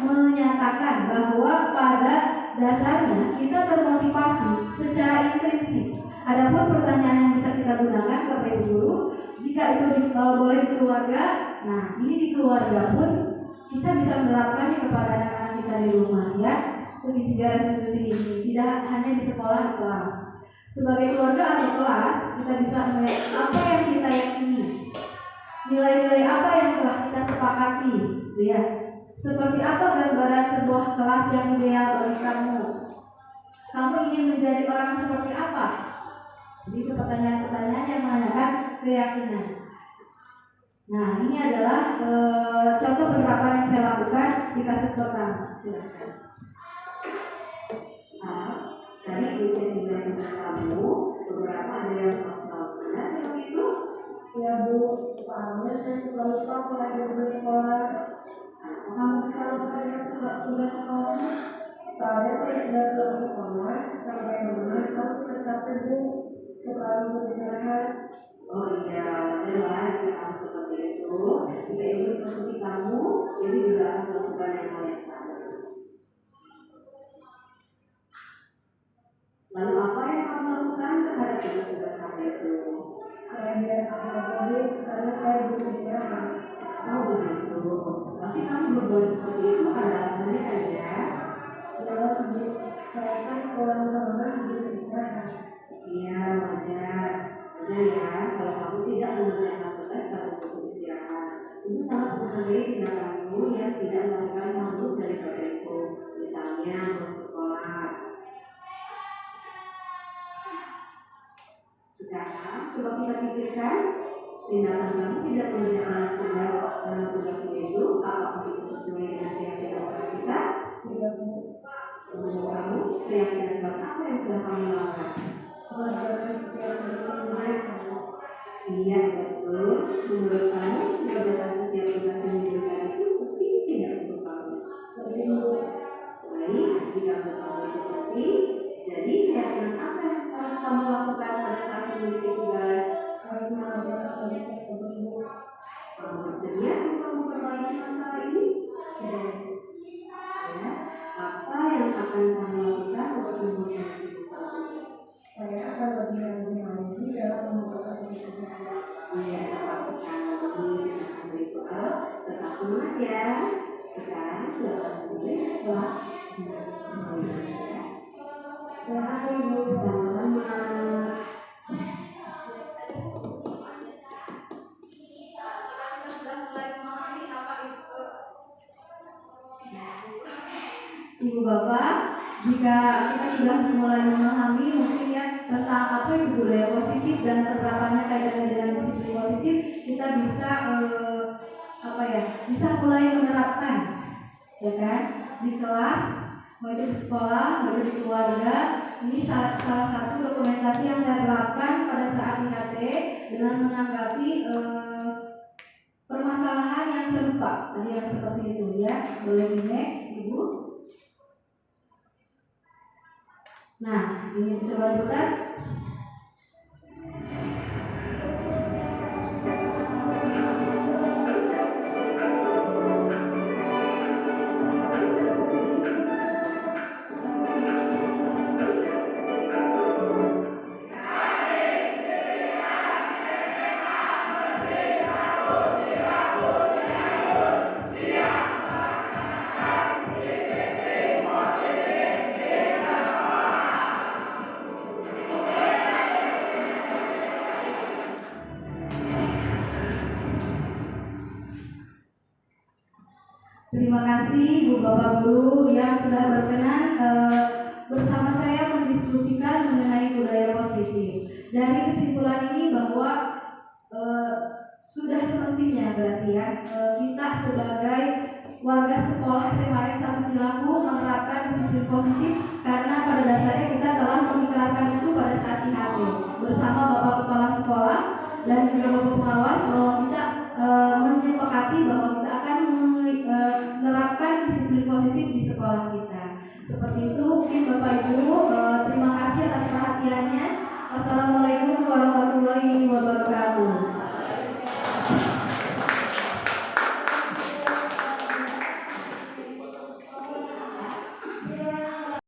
menyatakan bahwa pada dasarnya kita termotivasi secara intrinsik. Adapun pertanyaan yang bisa kita gunakan Bapak Ibu Guru, jika itu boleh di keluarga, nah ini di keluarga pun kita bisa menerapkannya kepada anak-anak kita di rumah ya. Segitiga restitusi ini tidak hanya di sekolah, di kelas. Sebagai keluarga atau kelas, kita bisa melihat apa yang kita yakini, nilai-nilai apa yang telah kita sepakati, ya. Seperti apa gambaran sebuah kelas yang ideal bagi kamu? Kamu ingin menjadi orang seperti apa? Jadi itu pertanyaan-pertanyaan yang menanyakan keyakinan. Nah, ini adalah contoh penerapan yang saya lakukan di kasus pertama. Silakan. Tadi kita juga dengan kamu beberapa ada yang masalahnya begitu ya Bu, soalnya saya suka lupa kalau di sekolah. Kamu kalau saya suka tugas sekolah, soalnya saya sudah ke sekolah sampai rumah kamu sudah capek Bu, suka lupa istirahat. Oh iya, jelas kalau seperti itu. Jika itu seperti kamu, jadi juga akan melakukan yang lain. Lalu apa yang kamu lakukan terhadap tugas kamu itu? Saya biasa menjadi karena saya berpikiran. Oh begitu. Tapi kamu berbuat seperti itu karena alasannya kan ya? Ya, saya kan pulang ke rumah berpikiran. Iya, wajar. Wajar ya, kalau kamu tidak mengerjakan tugas kamu berpikiran. Itu sangat menghargai tindakanmu yang tidak melakukan hal daripada itu. Misalnya bersekolah. Sekarang coba kita pikirkan tindakan kamu tidak mengerjakan tugas dalam tugasmu itu, apakah itu sesuai dengan keyakinan kita? Tidak. Menurut kamu keyakinan apa yang sudah kamu lakukan? Iya betul. Menurut kamu mengerjakan setiap tugas yang diberikan itu penting tidak untuk kamu? Baik, jika kamu itu penting, jadi keyakinan apa yang harus kamu lakukan pada saat memiliki tugas? Kamu bersedia untuk memperbaiki masalah ini? Ya, apa yang akan kamu lakukan untuk memperbaiki masalah ini? Saya akan lebih lagi dalam memperbaiki masalah. Iya, lakukan lagi dengan ritual. Tetap semangat ya. Sekarang silakan mulai setelah selamat Ibu, sama-sama. Ibu Bapak, jika kita sudah mulai memahami mungkin ya tentang apa itu budaya positif dan penerapannya kaitannya dengan disiplin positif, kita bisa bisa mulai menerapkan, ya kan, di kelas, mau itu di sekolah, mau itu di keluarga. Ini salah satu dokumentasi yang saya terapkan pada saat IHT dengan menanggapi permasalahan yang serupa tadi yang seperti itu ya. Boleh di next Ibu. Nah, ini coba putar. Terima kasih Bu Bapak Guru yang sudah berkenan bersama saya mendiskusikan mengenai budaya positif. Dari kesimpulan ini bahwa sudah semestinya berarti ya kita sebagai warga sekolah SMA Negeri 1 Cilaku menerapkan disiplin positif karena pada dasarnya kita telah mengikrarkan itu pada saat IHT bersama Bapak Kepala Sekolah dan juga Bapak Pengawas bahwa kita menyepakati bahwa